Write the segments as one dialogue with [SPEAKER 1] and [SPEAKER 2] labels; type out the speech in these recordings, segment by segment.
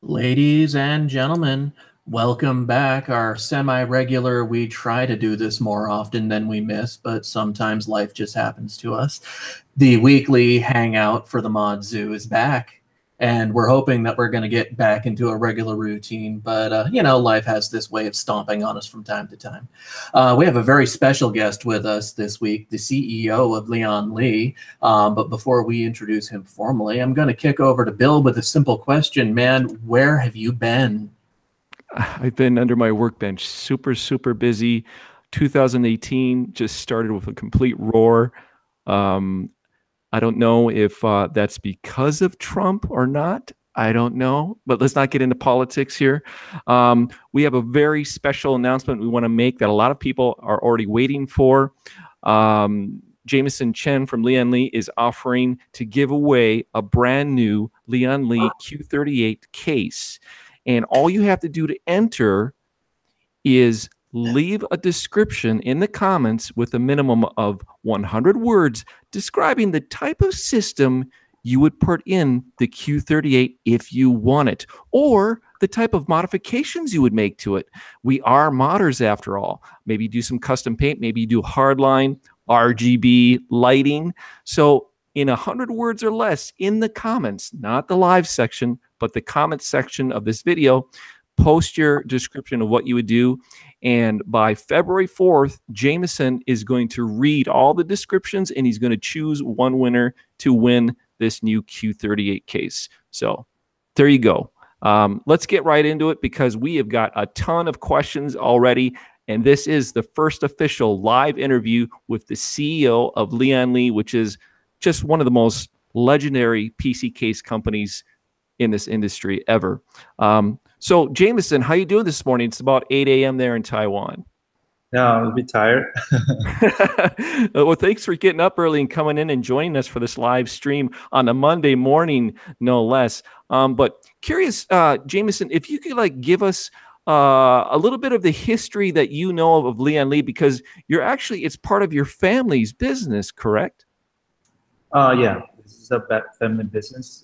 [SPEAKER 1] Ladies and gentlemen, welcome back. Our semi-regular, we try to do this more often than we miss, but sometimes life just happens to us. The weekly hangout for the Mod Zoo is back, and we're hoping that we're going to get back into a regular routine, but you know, life has this way of stomping on us from time to time. We have a very special guest with us this week, the CEO of Lian Li. But before we introduce him formally, I'm going to kick over to Bill with a simple question. Man, where have you been?
[SPEAKER 2] I've been under my workbench, super busy. 2018 just started with a complete roar. I don't know if that's because of Trump or not. I don't know, but let's not get into politics here. We have a very special announcement we want to make that a lot of people are already waiting for. Jameson Chen from Lian Li is offering to give away a brand new Lian Li Q38 case. And all you have to do to enter is leave a description in the comments with a minimum of 100 words describing the type of system you would put in the Q38 if you want it, or the type of modifications you would make to it. We are modders after all. Maybe do some custom paint, maybe you do hardline, RGB lighting. So in 100 words or less in the comments, not the live section, but the comment section of this video, post your description of what you would do. And by February 4th, Jameson is going to read all the descriptions and he's going to choose one winner to win this new Q38 case. So there you go. Let's get right into it because we have got a ton of questions already. And this is the first official live interview with the CEO of Lian Li, which is just one of the most legendary PC case companies in this industry ever. So Jameson, how you doing this morning? It's about 8 a.m. there in Taiwan.
[SPEAKER 3] Yeah, I'm a bit tired.
[SPEAKER 2] Well, thanks for getting up early and coming in and joining us for this live stream on a Monday morning, no less. But curious, Jameson, if you could give us a little bit of the history that you know of Lian Li, because it's part of your family's business, correct?
[SPEAKER 3] Yeah, this is a family business.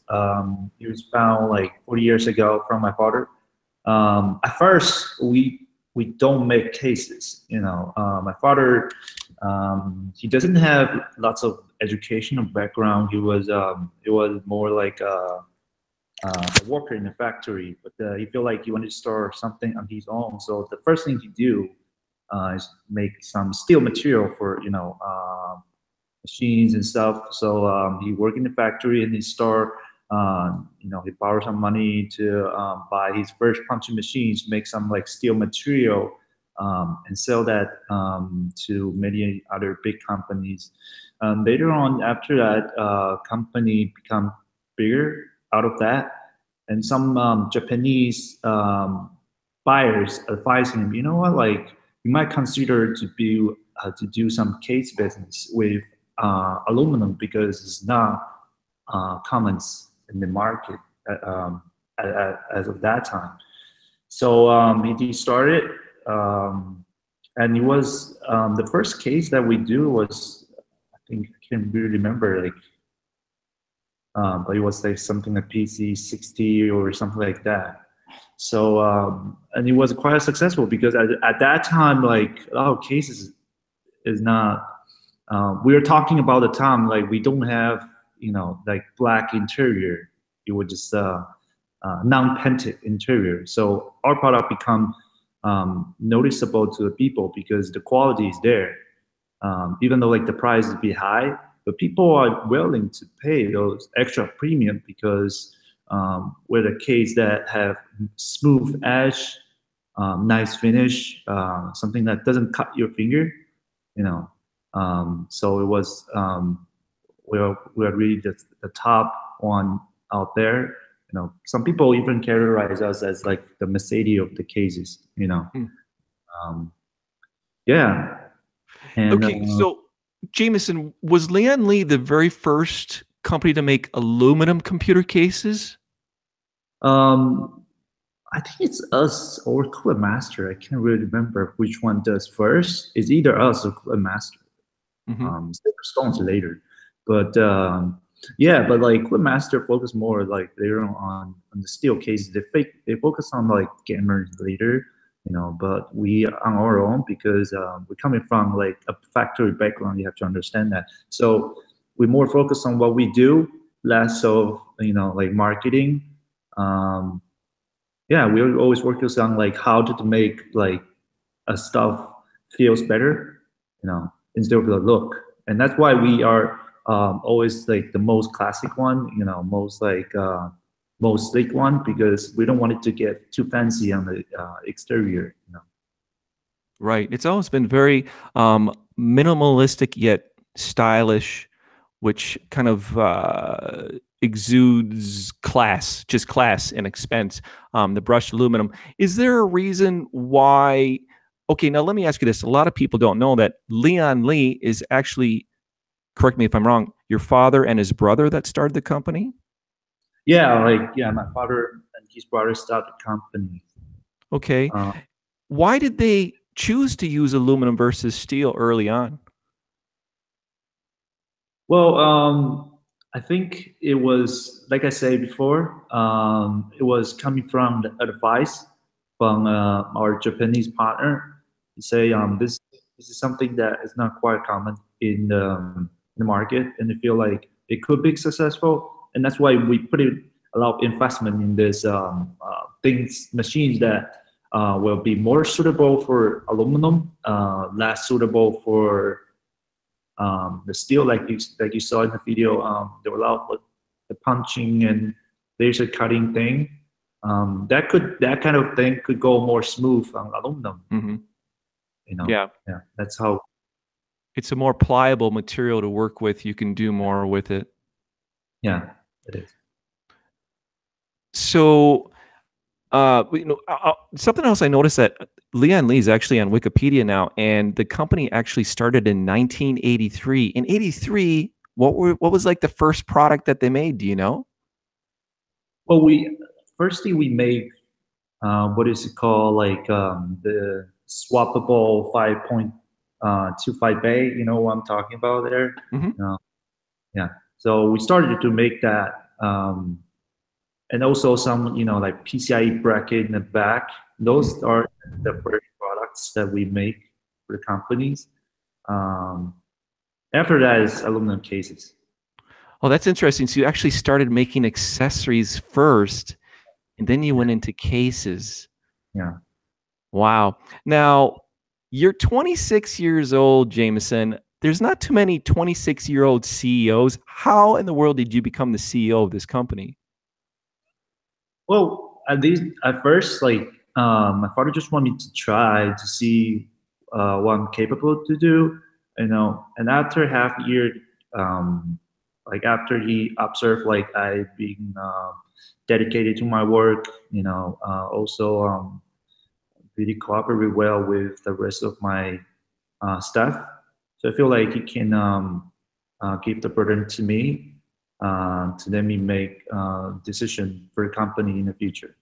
[SPEAKER 3] It was found like 40 years ago from my father. At first, we don't make cases. My father, he doesn't have lots of educational background. He was more like a worker in a factory, but he felt like he wanted to start something on his own. So the first thing he do is make some steel material for machines and stuff. So he worked in the factory and he started, he borrowed some money to buy his first punching machines, make some steel material, and sell that to many other big companies. Later on, after that, company become bigger out of that, and some Japanese buyers advised him, you know what, you might consider to do some case business with aluminum because it's not common in the market as of that time. So he started, and it was the first case that we do was, I think I can't really remember, but it was something like PC-60 or something like that. So and it was quite successful because at that time, our cases is not. We were talking about the time we don't have black interior. It was just non-painted interior. So our product become noticeable to the people because the quality is there. Even though the price is a bit high, but people are willing to pay those extra premium because with a case that have smooth edge, nice finish, something that doesn't cut your finger, so it was we're really the top one out there. Some people even characterize us as the Mercedes of the cases. Yeah. And,
[SPEAKER 2] okay, so Jameson, was Lian Li the very first company to make aluminum computer cases?
[SPEAKER 3] I think it's us or Cooler Master. I can't really remember which one does first. It's either us or Cooler Master. Silver Stone's later, but Yeah, but like Master focus more like later on the steel cases. They focus on like gamers later, you know. But we on our own because we're coming from like a factory background. You have to understand that. So we more focus on what we do, less of like marketing. Um, yeah, we always focus on like how to make like a stuff feels better, instead of the look. And that's why we are always like the most classic one, most like most sleek one, because we don't want it to get too fancy on the exterior.
[SPEAKER 2] Right. It's always been very minimalistic yet stylish, which kind of exudes class, just class and expense. The brushed aluminum. Is there a reason why? Okay, now let me ask you this. A lot of people don't know that Lian Li is actually, correct me if I'm wrong, your father and his brother that started the company?
[SPEAKER 3] Yeah, my father and his brother started the company.
[SPEAKER 2] Okay. Why did they choose to use aluminum versus steel early on?
[SPEAKER 3] Well, I think it was, like I said before, it was coming from the advice from our Japanese partner. He say, this is something that is not quite common in the market, and I feel like it could be successful, and that's why we put a lot of investment in this machines that will be more suitable for aluminum, less suitable for the steel, like you saw in the video. There were a lot of the punching and laser cutting thing. That kind of thing could go more smooth on aluminum.
[SPEAKER 2] Mm-hmm.
[SPEAKER 3] Yeah, that's how.
[SPEAKER 2] It's a more pliable material to work with. You can do more with it.
[SPEAKER 3] Yeah, it is.
[SPEAKER 2] So, something else I noticed that Lian Li is actually on Wikipedia now, and the company actually started in 1983. In '83, what was like the first product that they made? Do you know?
[SPEAKER 3] Well, firstly we made what is it called, like the swappable 5.25 bay. You know what I'm talking about there?
[SPEAKER 2] Mm-hmm.
[SPEAKER 3] Yeah. So we started to make that. And also some, like PCIe bracket in the back. Those are the first products that we make for the companies. After that is aluminum cases.
[SPEAKER 2] Oh, that's interesting. So you actually started making accessories first, and then you went into cases.
[SPEAKER 3] Yeah.
[SPEAKER 2] Wow. Now, you're 26 years old, Jameson. There's not too many 26-year-old CEOs. How in the world did you become the CEO of this company?
[SPEAKER 3] Well, at first, like my father just wanted me to try to see what I'm capable to do, And after half a year, like after he observed like I being dedicated to my work, also really cooperate well with the rest of my staff. So I feel like he can give the burden to me to let me make decision for the company in the future.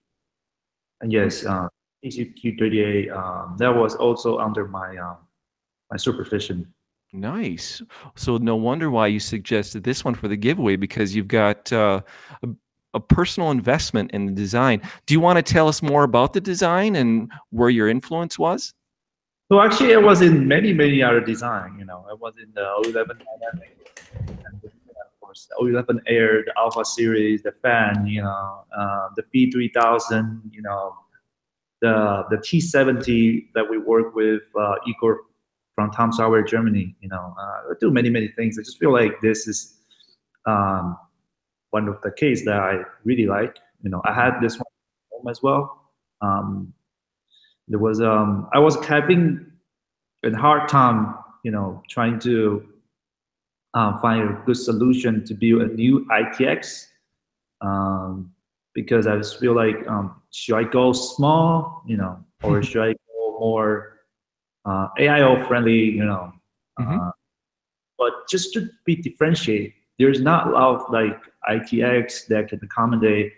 [SPEAKER 3] And yes, PCQ38, that was also under my supervision.
[SPEAKER 2] Nice. So no wonder why you suggested this one for the giveaway, because you've got a personal investment in the design. Do you want to tell us more about the design and where your influence was?
[SPEAKER 3] So actually, it was in many other design. It was in the 011 Dynamic, and of course, the 011 Air, the Alpha series, the fan, the P3000, the T70 that we work with Igor from Tom Sauer, Germany. I do many things. I just feel like this is one of the case that I really like. I had this one at home as well. There was I was having a hard time, trying to find a good solution to build a new ITX, because I just feel like should I go small, or should I go more AIO friendly, but just to be differentiated. There's not a lot of like ITX that can accommodate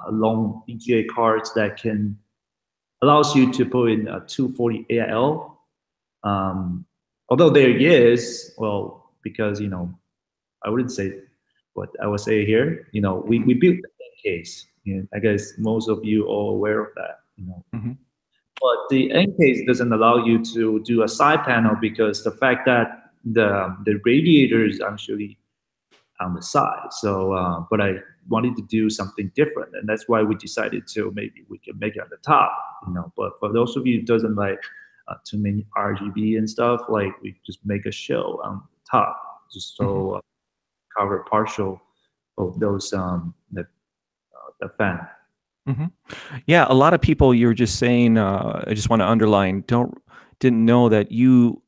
[SPEAKER 3] long VGA cards that can allows you to put in a 240 AIL. Although there is, well, because I wouldn't say But I would say here, we built the end case. I guess most of you are aware of that.
[SPEAKER 2] Mm-hmm.
[SPEAKER 3] But the end case doesn't allow you to do a side panel because the fact that the radiator is actually on the side. So, but I wanted to do something different, and that's why we decided to maybe we can make it on the top. But for those of you who doesn't like too many RGB and stuff, like we just make a shell on the top, just so cover partial of those the fan.
[SPEAKER 2] Mm-hmm. Yeah, a lot of people, you're just saying, I just want to underline, didn't know that you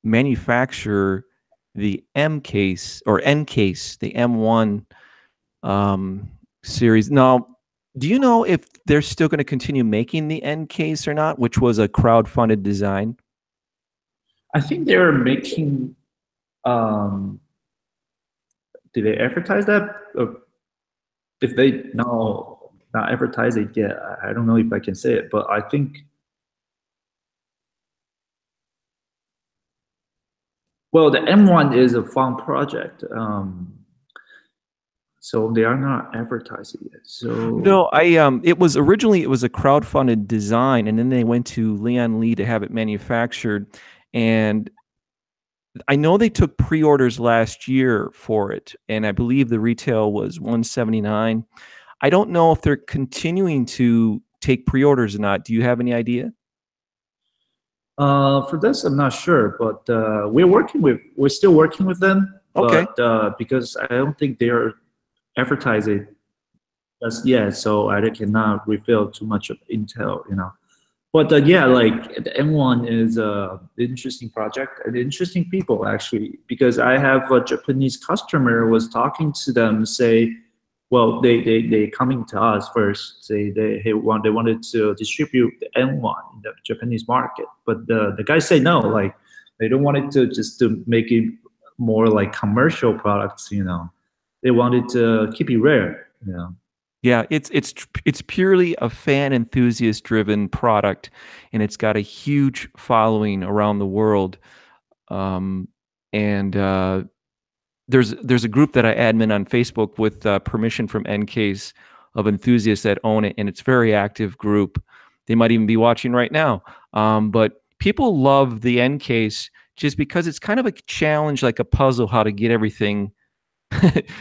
[SPEAKER 2] manufacture the M case or N case, the M1 series. Now, do you know if they're still going to continue making the N case or not, which was a crowd-funded design?
[SPEAKER 3] I think they're making. Did they advertise that? If they not advertise it yet, I don't know if I can say it, but I think. Well, the M1 is a fun project, so they are not advertising it. So
[SPEAKER 2] no, it was originally a crowd-funded design, and then they went to Lian Li to have it manufactured, and I know they took pre-orders last year for it, and I believe the retail was $179. I don't know if they're continuing to take pre-orders or not. Do you have any idea?
[SPEAKER 3] For this, I'm not sure, but we're still working with them.
[SPEAKER 2] Okay.
[SPEAKER 3] But because I don't think they're advertising just yet, so I cannot reveal too much of intel, But yeah, like the M1 is an interesting project and interesting people actually, because I have a Japanese customer was talking to them, say, well, they coming to us first, say they wanted to distribute the M1 in the Japanese market, but the guys say no, like they don't want it to make it more like commercial products, They wanted to keep it rare,
[SPEAKER 2] Yeah, it's purely a fan enthusiast driven product, and it's got a huge following around the world. There's a group that I admin on Facebook with permission from NCase of enthusiasts that own it, and it's a very active group. They might even be watching right now. But people love the NCase just because it's kind of a challenge, like a puzzle, how to get everything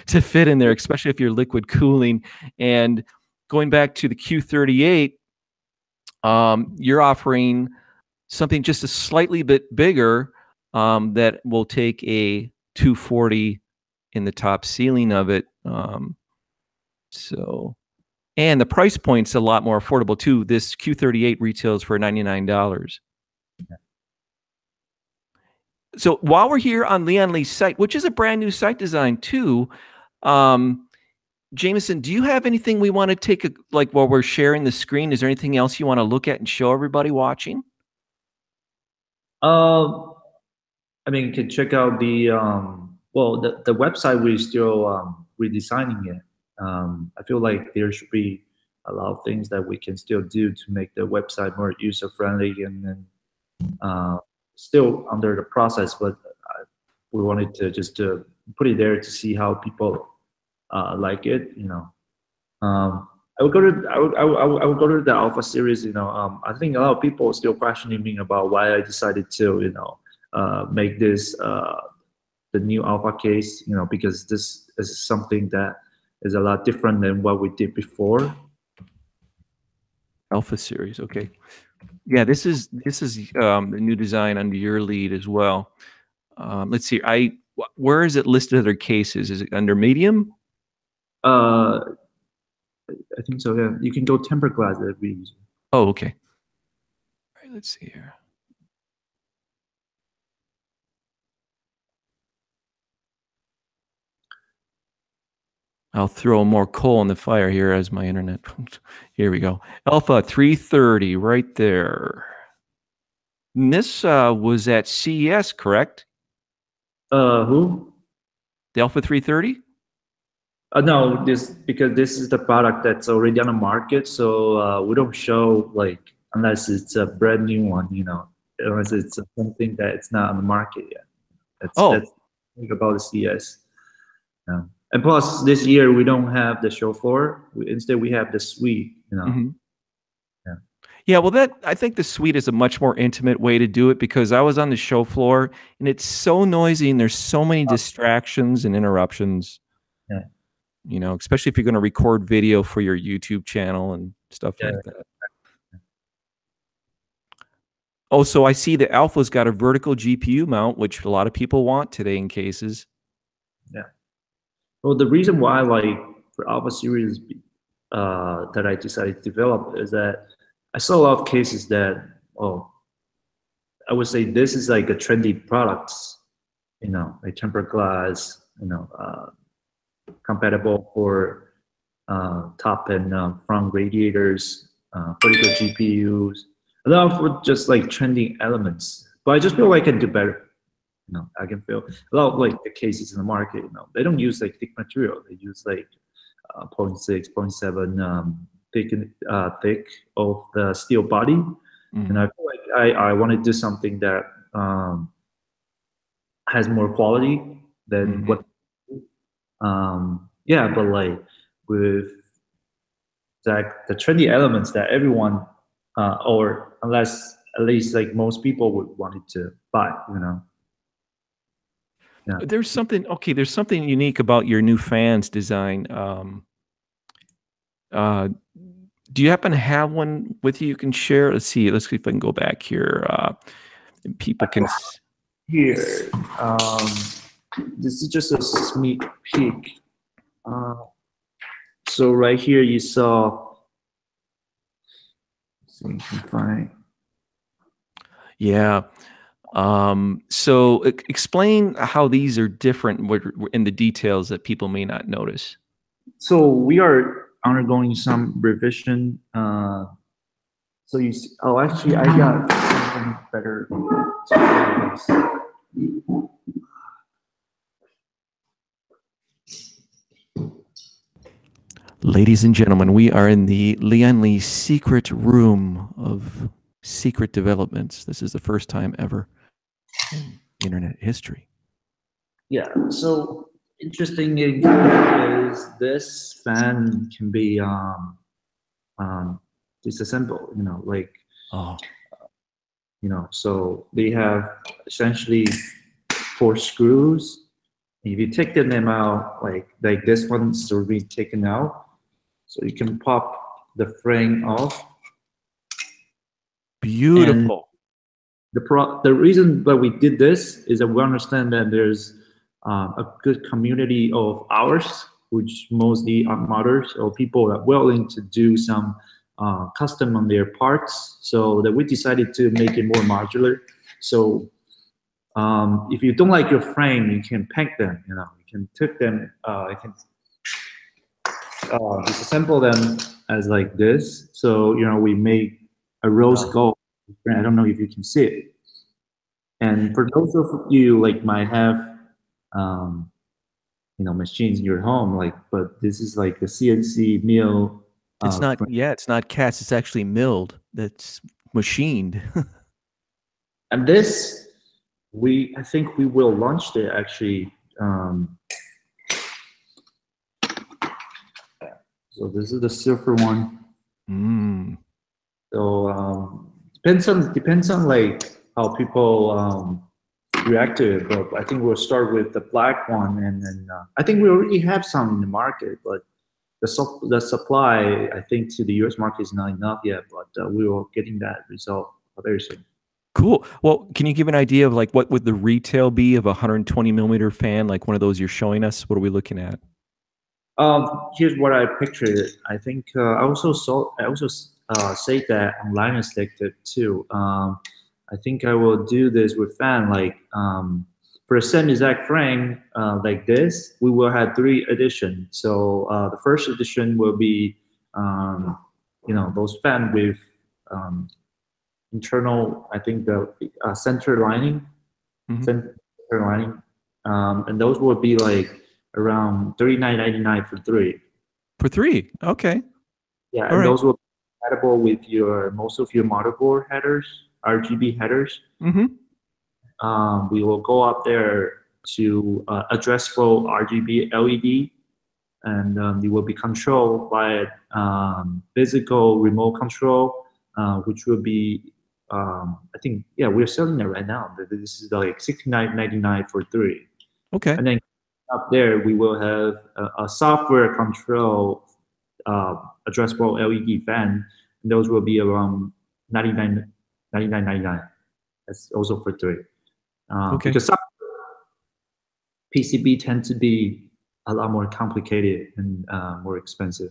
[SPEAKER 2] to fit in there, especially if you're liquid cooling. And going back to the Q38, you're offering something just a slightly bit bigger that will take a 240 in the top ceiling of it. And the price point's a lot more affordable too. This Q38 retails for $99. So while we're here on Lian Li's site, which is a brand new site design too, Jameson, do you have anything we want to take while we're sharing the screen? Is there anything else you want to look at and show everybody watching?
[SPEAKER 3] I mean, you can check out the the website. We're still redesigning it. I feel like there should be a lot of things that we can still do to make the website more user friendly, and then still under the process. But we wanted to just put it there to see how people like it. I would go to the alpha series. I think a lot of people are still questioning me about why I decided to make this the new alpha case. Because this is something that is a lot different than what we did before.
[SPEAKER 2] Alpha series, okay. Yeah, this is the new design under your lead as well. Let's see. Where is it listed under cases? Is it under medium?
[SPEAKER 3] I think so. Yeah, you can go tempered glass that we use.
[SPEAKER 2] Oh, okay. All right, let's see here. I'll throw more coal in the fire here as my internet. Here we go. Alpha 330 right there. And this was at CES, correct?
[SPEAKER 3] Who?
[SPEAKER 2] The Alpha 330?
[SPEAKER 3] No, because this is the product that's already on the market, so we don't show unless it's a brand new one, unless it's something that it's not on the market yet. That's the thing about the CES. And plus, this year we don't have the show floor. Instead, we have the suite. You know.
[SPEAKER 2] Mm-hmm. Yeah, well, I think the suite is a much more intimate way to do it because I was on the show floor and it's so noisy and there's so many distractions and interruptions.
[SPEAKER 3] Yeah.
[SPEAKER 2] You know, especially if you're going to record video for your YouTube channel and stuff like that. Oh, so I see the Alpha's got a vertical GPU mount, which a lot of people want today in cases.
[SPEAKER 3] Yeah. Well, the reason why, like, for Alpha series that I decided to develop is that I saw a lot of cases that, I would say this is like a trendy products, you know, like tempered glass, you know, compatible for top and front radiators, vertical GPUs, a lot of just like trending elements. But I just feel like I can do better. You know, I can feel a lot of like the cases in the market, you know, they don't use like thick material. They use like 0.6, 0.7 thick of the steel body. Mm-hmm. And I feel like I want to do something that has more quality than what. Yeah, but like with like the trendy elements that everyone, or unless at least like most people would want it to buy, you know. Yeah.
[SPEAKER 2] There's something There's something unique about your new fans design. Do you happen to have one with you can share? Let's see if I can go back here. People can
[SPEAKER 3] here. This is just a sneak peek. So right here you saw. Let's see if you can find.
[SPEAKER 2] Yeah. So explain how these are different in the details that people may not notice.
[SPEAKER 3] So we are undergoing some revision. So you see, actually I got something better.
[SPEAKER 2] Ladies and gentlemen, we are in the Lian Li secret room of secret developments. This is the first time ever in internet history.
[SPEAKER 3] Yeah, so interesting is this fan can be disassembled, you know, like you know, so they have essentially 4 screws. If you take them out, like this one's already taken out, so you can pop the frame off.
[SPEAKER 2] Beautiful.
[SPEAKER 3] And the reason that we did this is that we understand that there's a good community of ours, which mostly are modders or people that are willing to do some custom on their parts. So that we decided to make it more modular. So if you don't like your frame, you can paint them. You know, you can take them. You can disassemble them as like this. So you know, we made a rose gold. I don't know if you can see it. And for those of you like might have you know, machines in your home, like, but this is like a CNC mill.
[SPEAKER 2] It's not. Yeah, it's not cast. It's actually milled. That's machined.
[SPEAKER 3] And this, I think we will launch it actually. So this is the silver one. So depends on like how people react to it, but I think we'll start with the black one, and then I think we already have some in the market, but the supply I think to the US market is not enough yet, but we will getting that result very soon.
[SPEAKER 2] Cool. Well, can you give an idea of like what would the retail be of a 120 millimeter fan, like one of those you're showing us? What are we looking at?
[SPEAKER 3] Here's what I pictured. I think I also say that online is selected too. I think I will do this with fan, like for a same exact frame like this, we will have 3 editions. So the first edition will be, you know, those fan with internal, I think the center lining, center lining, and those will be like around $39.99 for 3. For 3,
[SPEAKER 2] okay.
[SPEAKER 3] Yeah, and those will be compatible with most of your motherboard headers. RGB headers. We will go up there to addressable RGB LED and it will be controlled by physical remote control, which will be, I think, yeah, we're selling it right now. This is like $69.99 for 3.
[SPEAKER 2] Okay.
[SPEAKER 3] And then up there, we will have a software control addressable LED fan. And those will be around $99.99. That's also for 3.
[SPEAKER 2] Okay.
[SPEAKER 3] Because some PCB tend to be a lot more complicated and more expensive.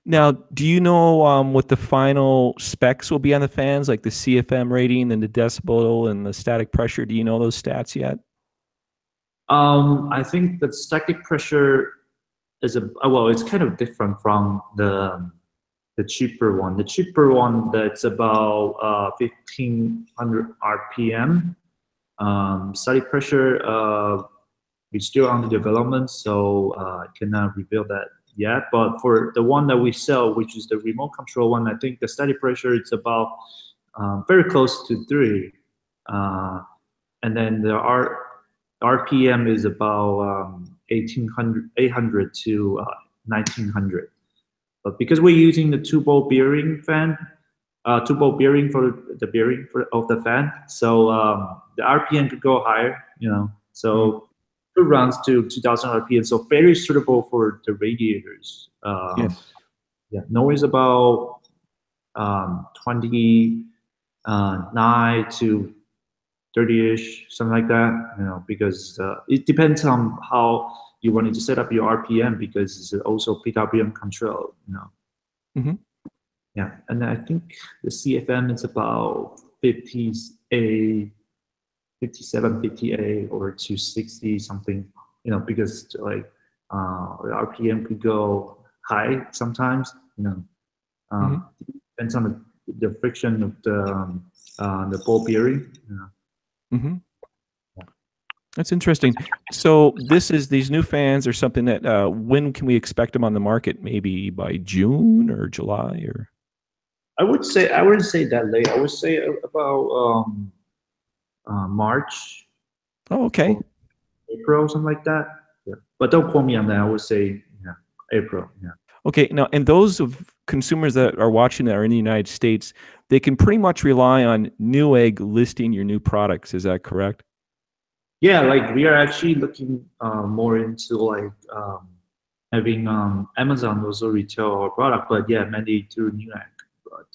[SPEAKER 2] Now, do you know what the final specs will be on the fans, like the CFM rating and the decibel and the static pressure? Do you know those stats yet?
[SPEAKER 3] I think the static pressure is well, it's kind of different from the cheaper one. The cheaper one, that's about 1500 RPM. Static pressure, we're still under development, so I cannot reveal that yet. But for the one that we sell, which is the remote control one, I think the static pressure is about very close to 3. And then the RPM is about 800 to 1900. But because we're using the 2-bolt bearing fan, 2-bolt bearing for the bearing of the fan, so the RPM could go higher, you know. So it runs to 2000 RPM, so very suitable for the radiators.
[SPEAKER 2] Yes.
[SPEAKER 3] Yeah, noise about 29 to 30-ish, something like that, you know, because it depends on how you wanted to set up your RPM, because it's also PWM control, you know.
[SPEAKER 2] Mm-hmm.
[SPEAKER 3] Yeah, and I think the CFM is about 50A, 57, 50A, or 260 something, you know, because like RPM could go high sometimes, you know. Depends on the friction of the ball bearing, you know.
[SPEAKER 2] Mm-hmm. That's interesting. So these new fans are something that when can we expect them on the market? Maybe by June or July, or?
[SPEAKER 3] I wouldn't say that late. I would say about March.
[SPEAKER 2] Oh, okay.
[SPEAKER 3] April, something like that. Yeah, but don't quote me on that. I would say April. Yeah.
[SPEAKER 2] Okay. Now, and those of consumers that are watching that are in the United States, they can pretty much rely on Newegg listing your new products. Is that correct?
[SPEAKER 3] Yeah, like we are actually looking more into like having Amazon also retail our product, but yeah, mainly through Newegg. But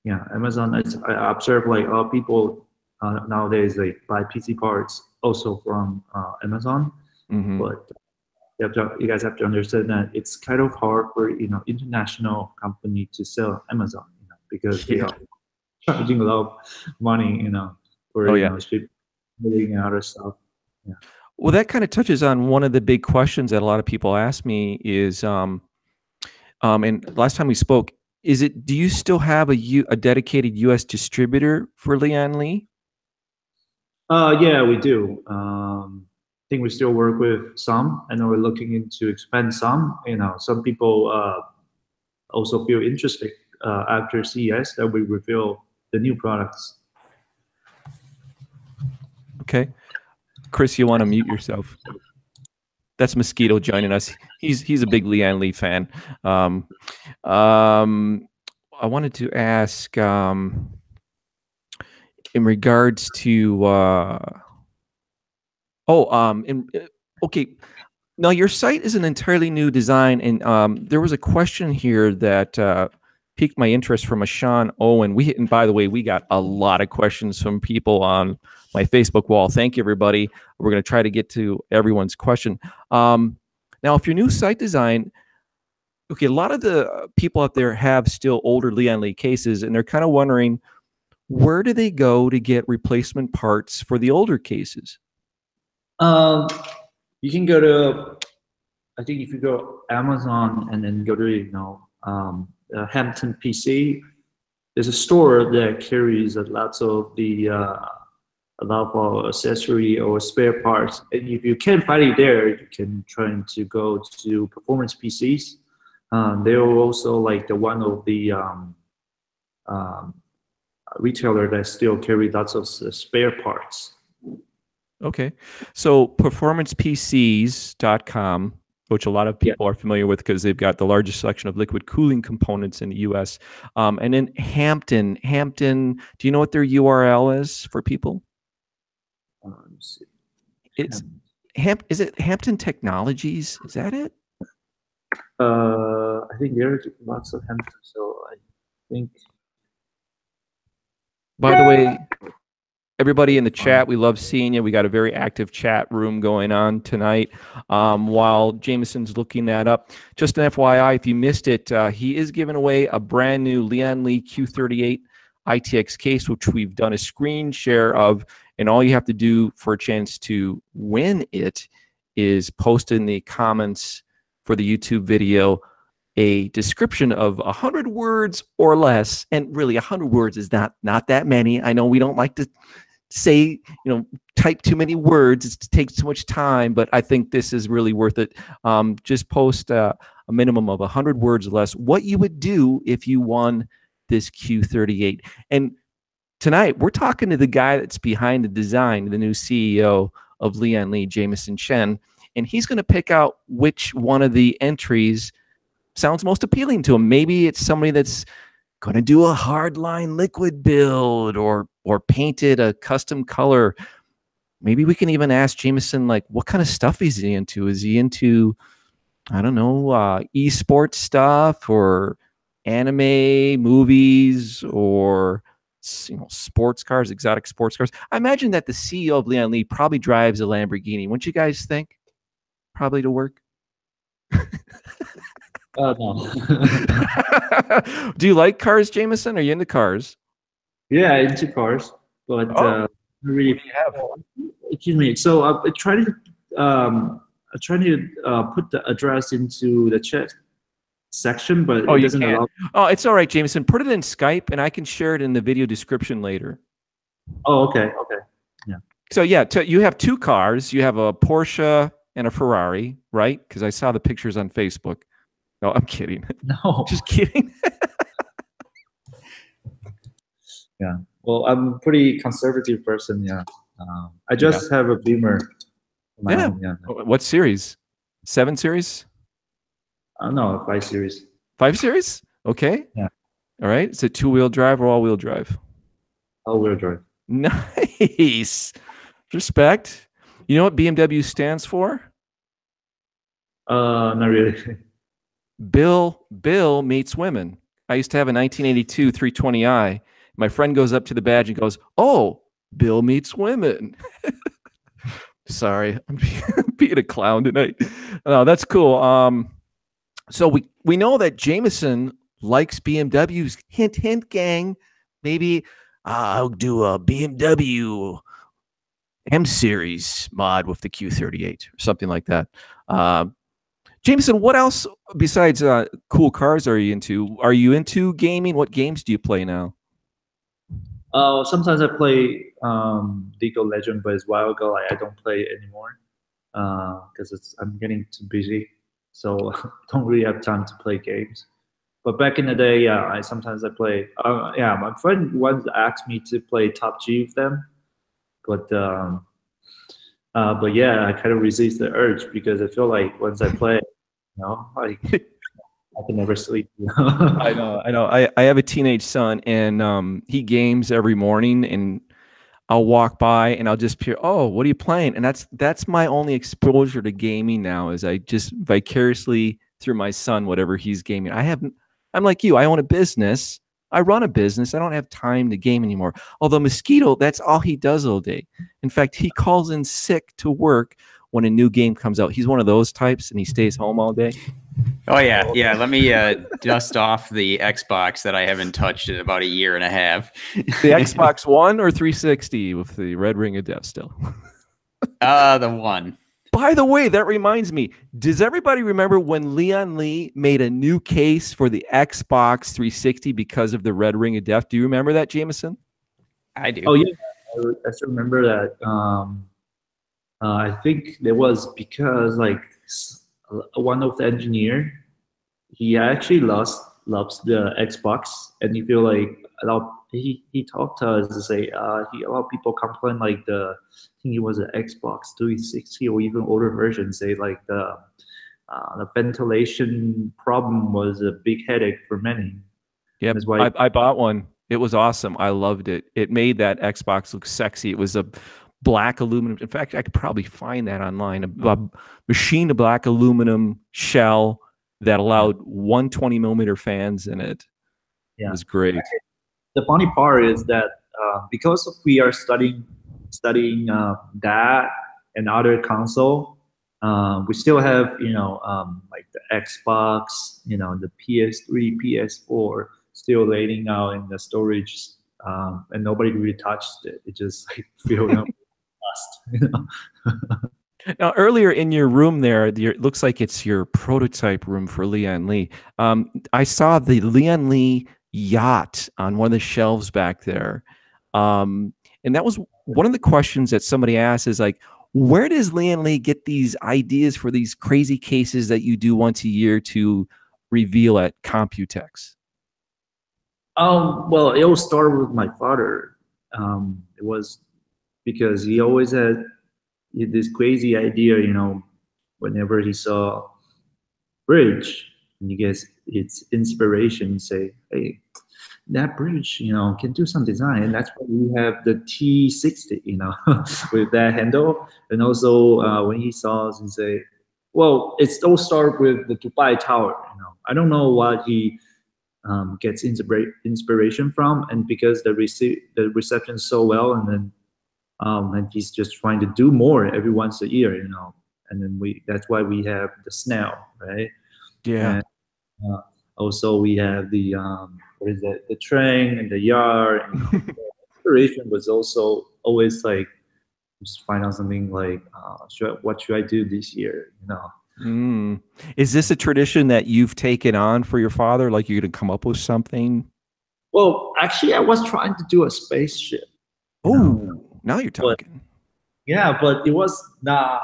[SPEAKER 3] yeah, Amazon. I observe like people nowadays like buy PC parts also from Amazon, but you guys have to understand that it's kind of hard for international company to sell Amazon, because they are charging a lot of money, for shipping and other stuff. Yeah.
[SPEAKER 2] Well, that kind of touches on one of the big questions that a lot of people ask me is, and last time we spoke, do you still have a dedicated US distributor for Lian Li?
[SPEAKER 3] Yeah, we do. I think we still work with some, and we're looking into expand some. Some people also feel interested after CES that we reveal the new products.
[SPEAKER 2] Okay, Chris, you want to mute yourself? That's Mosquito joining us. He's a big Lian Li fan. I wanted to ask in regards to okay. Now your site is an entirely new design, and there was a question here that piqued my interest from a Sean Owen. And by the way, we got a lot of questions from people on my Facebook wall. Thank you, everybody. We're going to try to get to everyone's question. Now, if your new site design, okay, a lot of the people out there have still older Lian Li cases, and they're kind of wondering, where do they go to get replacement parts for the older cases?
[SPEAKER 3] You can go to, I think if you go Amazon and then go to, Hampton PC, there's a store that carries lots of a lot of accessory or spare parts. And if you can't find it there, you can try to go to Performance PCs. They are also like one of the retailer that still carry lots of spare parts.
[SPEAKER 2] Okay, so performancepcs.com, which a lot of people are familiar with because they've got the largest selection of liquid cooling components in the U.S. And then Hampton, do you know what their URL is for people?
[SPEAKER 3] Let's see.
[SPEAKER 2] It's is it Hampton Technologies? Is that it?
[SPEAKER 3] I think there are lots of Hampton, so I think.
[SPEAKER 2] By the way, everybody in the chat, we love seeing you. We got a very active chat room going on tonight. While Jameson's looking that up, just an FYI, if you missed it, he is giving away a brand new Lian Li Q38 ITX case, which we've done a screen share of. And all you have to do for a chance to win it is post in the comments for the YouTube video a description of 100 words or less. And really, 100 words is not that many. I know we don't like to say, type too many words. It takes too much time, but I think this is really worth it. Just post a minimum of 100 words or less what you would do if you won this Q38. And tonight, we're talking to the guy that's behind the design, the new CEO of Lian Li, Jameson Chen, and he's going to pick out which one of the entries sounds most appealing to him. Maybe it's somebody that's going to do a hardline liquid build or paint it a custom color. Maybe we can even ask Jameson, like, what kind of stuff is he into? Is he into, I don't know, esports stuff or anime, movies, or sports cars, exotic sports cars? I imagine that the CEO of Lian Li probably drives a Lamborghini. Wouldn't you guys think? Probably to work.
[SPEAKER 3] No.
[SPEAKER 2] Do you like cars, Jameson? Are you into cars?
[SPEAKER 3] Yeah, into cars, but really.
[SPEAKER 2] What do you have?
[SPEAKER 3] Excuse me. So I try to put the address into the chat section, but it doesn't allow.
[SPEAKER 2] Oh, it's all right, Jameson. Put it in Skype, and I can share it in the video description later.
[SPEAKER 3] Oh, okay. Okay. Yeah.
[SPEAKER 2] So yeah, you have two cars. You have a Porsche and a Ferrari, right? Because I saw the pictures on Facebook. No, I'm kidding.
[SPEAKER 3] No,
[SPEAKER 2] just kidding.
[SPEAKER 3] Yeah. Well, I'm a pretty conservative person. Yeah. I just have a Beamer.
[SPEAKER 2] Yeah. What series? 7 Series?
[SPEAKER 3] No, 5 Series.
[SPEAKER 2] 5 Series? Okay.
[SPEAKER 3] Yeah.
[SPEAKER 2] All right. Is it 2-wheel drive or all-wheel drive?
[SPEAKER 3] All-wheel drive.
[SPEAKER 2] Nice. Respect. You know what BMW stands for?
[SPEAKER 3] Not really.
[SPEAKER 2] Bill meets women. I used to have a 1982 320i. My friend goes up to the badge and goes, "Oh, Bill meets women." Sorry, I'm being a clown tonight. No, that's cool. So we know that Jameson likes BMWs. Hint, hint, gang. Maybe I'll do a BMW M Series mod with the Q38 or something like that. Jameson, what else besides cool cars are you into? Are you into gaming? What games do you play now?
[SPEAKER 3] Sometimes I play League of Legends, but it's a while ago. I don't play it anymore because I'm getting too busy, so don't really have time to play games. But back in the day, yeah, sometimes I play. Yeah, my friend once asked me to play Top G with them, but yeah, I kind of resist the urge because I feel like once I play, I can never sleep.
[SPEAKER 2] I know. I have a teenage son, and he games every morning, and I'll walk by and I'll just peer. Oh, what are you playing? And that's my only exposure to gaming now. Is I just vicariously through my son whatever he's gaming. I'm like you. I own a business. I run a business. I don't have time to game anymore. Although Mosquito, that's all he does all day. In fact, he calls in sick to work when a new game comes out. He's one of those types, and he stays home all day.
[SPEAKER 4] Oh, yeah. Yeah, let me dust off the Xbox that I haven't touched in about a year and a half.
[SPEAKER 2] The Xbox One or 360 with the red ring of death still?
[SPEAKER 4] The one.
[SPEAKER 2] By the way, that reminds me. Does everybody remember when Lian Li made a new case for the Xbox 360 because of the red ring of death? Do you remember that, Jameson?
[SPEAKER 4] I do.
[SPEAKER 3] Oh, yeah. I still remember that. I think there was because like one of the engineer, he actually loves the Xbox, and he feel like he talked to us to say a lot of people complain like I think it was an Xbox 360 or even older version say like the the ventilation problem was a big headache for many.
[SPEAKER 2] Yep,
[SPEAKER 3] That's why
[SPEAKER 2] I bought one. It was awesome. I loved it. It made that Xbox look sexy. It was a black aluminum. In fact, I could probably find that online. A machined black aluminum shell that allowed 120mm fans in it.
[SPEAKER 3] yeah.
[SPEAKER 2] It was great.
[SPEAKER 3] The funny part is that because we are studying that and other console, we still have like the Xbox, the PS3, PS4 still laying out in the storage, and nobody really touched it. It just like filled up with dust.
[SPEAKER 2] Now, earlier in your room there, it looks like it's your prototype room for Lian Li. I saw the Lian Li yacht on one of the shelves back there. And that was one of the questions that somebody asked is like, where does Lian Li get these ideas for these crazy cases that you do once a year to reveal at Computex?
[SPEAKER 3] Well, it all started with my father. It was because he always had this crazy idea, whenever he saw bridge, and he gets its inspiration, say, hey, that bridge, can do some design. And that's why we have the T60, with that handle. And also when he saw us, he say, well, it all started with the Dubai Tower. I don't know what he gets inspiration from, and because the reception is so well, and then and he's just trying to do more every once a year, and then that's why we have the snail, right?
[SPEAKER 2] Yeah.
[SPEAKER 3] And, also we have the what is that, the train and the yard. And the inspiration was also always like, just find out something like, what should I do this year?
[SPEAKER 2] Is this a tradition that you've taken on for your father? Like you're going to come up with something?
[SPEAKER 3] Well, actually, I was trying to do a spaceship.
[SPEAKER 2] Oh, now you're talking.
[SPEAKER 3] But it was not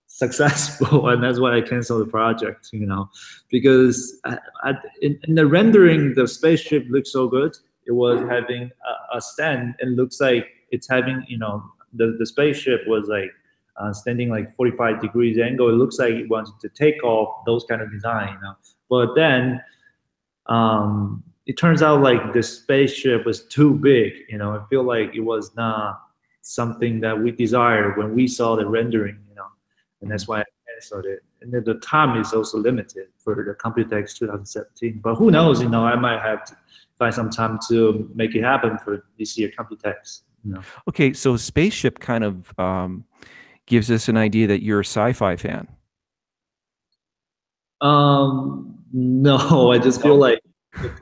[SPEAKER 3] successful, and that's why I canceled the project. Because in the rendering, the spaceship looked so good. It was having a stand, and looks like it's having, the spaceship was like standing like 45 degrees angle. It looks like it wanted to take off, those kind of design. But then it turns out like the spaceship was too big. I feel like it was not something that we desired when we saw the rendering. And that's why I canceled it. And then the time is also limited for the Computex 2017. But who knows? I might have to find some time to make it happen for this year Computex.
[SPEAKER 2] Okay, so Spaceship kind of gives us an idea that you're a sci-fi fan.
[SPEAKER 3] No, I just feel like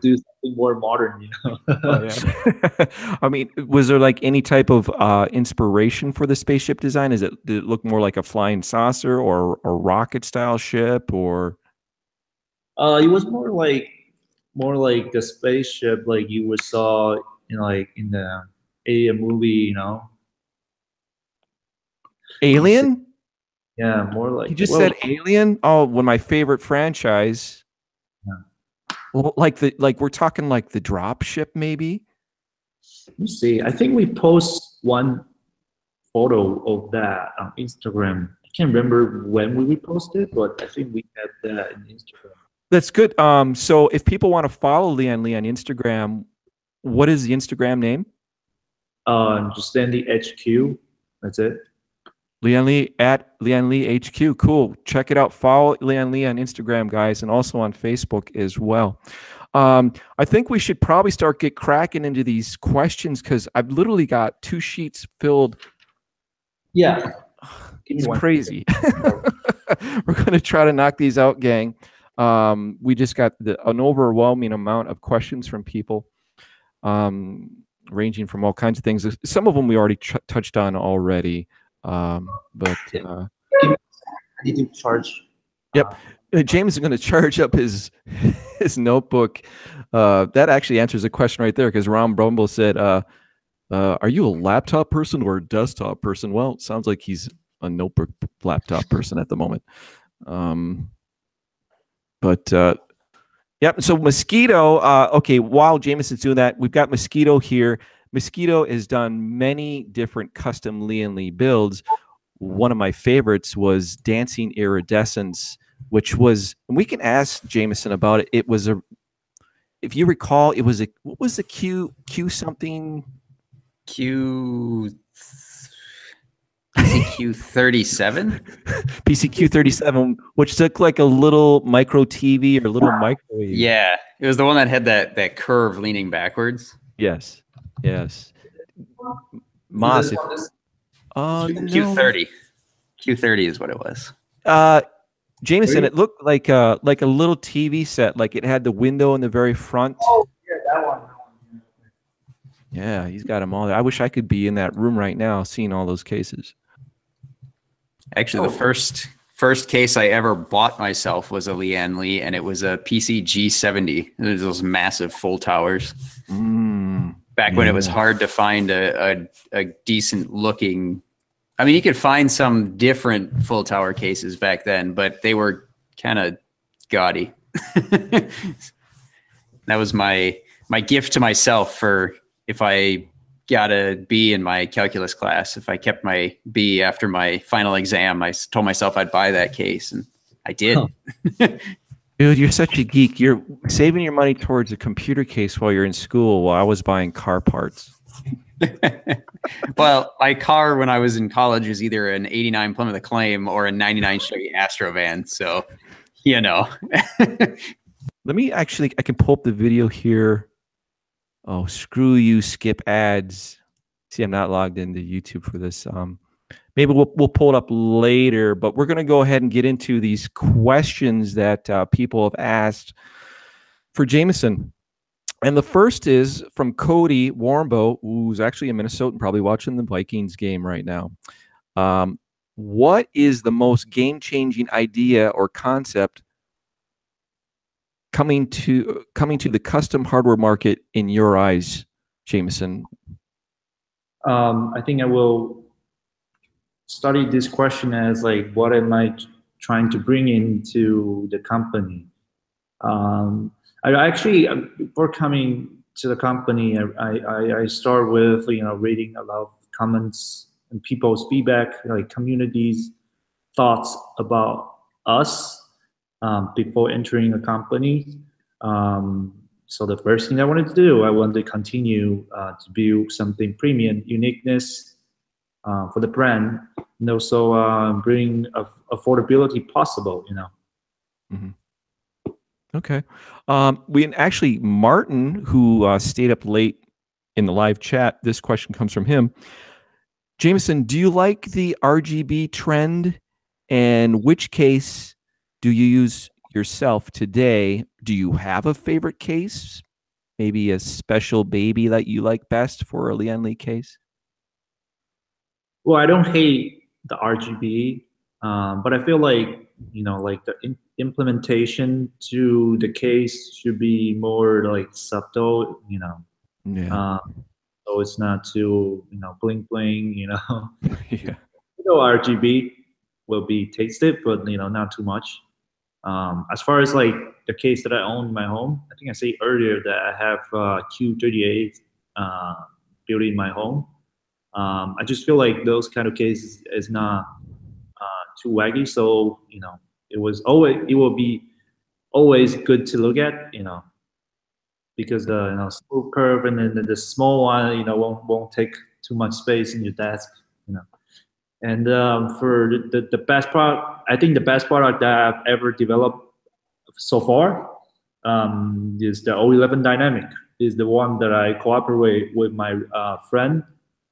[SPEAKER 3] do something more modern,
[SPEAKER 2] Oh, yeah. I mean, was there like any type of inspiration for the spaceship design? Did it look more like a flying saucer or a rocket style ship, or?
[SPEAKER 3] It was more like the spaceship like you would saw in the Alien movie,
[SPEAKER 2] Alien?
[SPEAKER 3] Yeah, more like.
[SPEAKER 2] You just said Alien? Oh, one of my favorite franchise.
[SPEAKER 3] Yeah.
[SPEAKER 2] Well, like we're talking like the drop ship, maybe.
[SPEAKER 3] Let me see. I think we post one photo of that on Instagram. I can't remember when we posted, but I think we had that in Instagram.
[SPEAKER 2] That's good. So if people want to follow Lian Li on Instagram, what is the Instagram name?
[SPEAKER 3] Just Stanley HQ. That's it.
[SPEAKER 2] Lian Li at Lian Li HQ. Cool. Check it out. Follow Lian Li on Instagram, guys, and also on Facebook as well. I think we should probably get cracking into these questions because I've literally got 2 sheets filled.
[SPEAKER 3] Yeah.
[SPEAKER 2] It's crazy. We're going to try to knock these out, gang. We just got an overwhelming amount of questions from people, ranging from all kinds of things. Some of them we already touched on already. But
[SPEAKER 3] I need to charge.
[SPEAKER 2] Yep. James is going to charge up his notebook. That actually answers a question right there because Ron Brumble said, are you a laptop person or a desktop person? Well, it sounds like he's a notebook laptop person at the moment. Yeah, so Mosquito, okay, while Jameson's doing that, we've got Mosquito here. Mosquito has done many different custom Lian Li builds. One of my favorites was Dancing Iridescence which was, we can ask Jameson about it. It was a, if you recall, it was a, what was the Q something?
[SPEAKER 4] PCQ37?
[SPEAKER 2] PCQ37, which looked like a little micro TV or a little microwave.
[SPEAKER 4] Yeah, it was the one that had that curve leaning backwards.
[SPEAKER 2] Yes, yes. Moss, if,
[SPEAKER 4] Q30. Q30 is what it was.
[SPEAKER 2] Jameson, it looked like a little TV set, like it had the window in the very front.
[SPEAKER 3] Oh, yeah, that one.
[SPEAKER 2] Yeah, he's got them all there. I wish I could be in that room right now seeing all those cases.
[SPEAKER 4] Actually, the first case I ever bought myself was a Lian Li, and it was a PC-G70. It was those massive full towers. Back when it was hard to find a decent looking. I mean, you could find some different full tower cases back then, but they were kind of gaudy. That was my gift to myself for if I got a B in my calculus class. If I kept my B after my final exam, I told myself I'd buy that case, and I did.
[SPEAKER 2] Oh. Dude, you're such a geek. You're saving your money towards a computer case while you're in school, while I was buying car parts.
[SPEAKER 4] Well, my car when I was in college was either an 89 Plymouth Acclaim or a 99 Chevy Astrovan. So, you know.
[SPEAKER 2] Let me actually, I can pull up the video here. Oh, screw you, skip ads. See, I'm not logged into YouTube for this. Maybe we'll pull it up later, but we're going to go ahead and get into these questions that people have asked for Jameson. And the first is from Cody Warmbo, who's actually a Minnesotan, probably watching the Vikings game right now. What is the most game-changing idea or concept coming to the custom hardware market in your eyes, Jameson?
[SPEAKER 3] I think I will study this question as like, what am I trying to bring into the company? I actually, before coming to the company, I start with, reading a lot of comments and people's feedback, like communities' thoughts about us before entering a company. So the first thing I wanted to do, I wanted to continue to build something premium, uniqueness for the brand, and also bring affordability possible,
[SPEAKER 2] Mm-hmm. Okay. Actually, Martin, who stayed up late in the live chat, this question comes from him. Jameson, do you like the RGB trend? And which case do you use yourself today? Do you have a favorite case? Maybe a special baby that you like best for a Lian Li case?
[SPEAKER 3] Well, I don't hate the RGB, but I feel like, like the implementation to the case should be more like subtle,
[SPEAKER 2] Yeah.
[SPEAKER 3] So it's not too, bling bling,
[SPEAKER 2] Yeah.
[SPEAKER 3] RGB will be tasted, but not too much. As far as like the case that I own in my home, I think I said earlier that I have Q38 built in my home. I just feel like those kind of cases is not too waggy, so it will be always good to look at, because the smooth curve and then the small one won't take too much space in your desk, And for the best product, I think the best product that I've ever developed so far is the O11 Dynamic. Is the one that I cooperate with my friend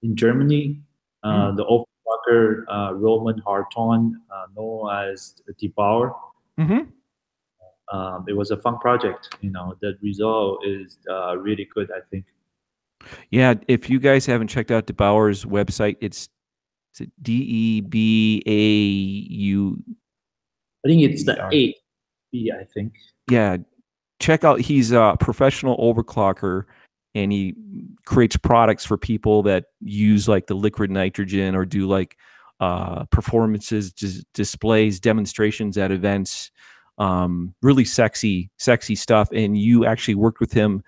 [SPEAKER 3] in Germany, the overclocker Roman Harton, known as Beau. It was a fun project. The result is really good, I think.
[SPEAKER 2] Yeah, if you guys haven't checked out DeBauer's website, is it DEBAU?
[SPEAKER 3] I think it's the 8B, I think.
[SPEAKER 2] Yeah, check out. He's a professional overclocker, and he creates products for people that use like the liquid nitrogen or do like performances, displays, demonstrations at events. Really sexy stuff. And you actually worked with him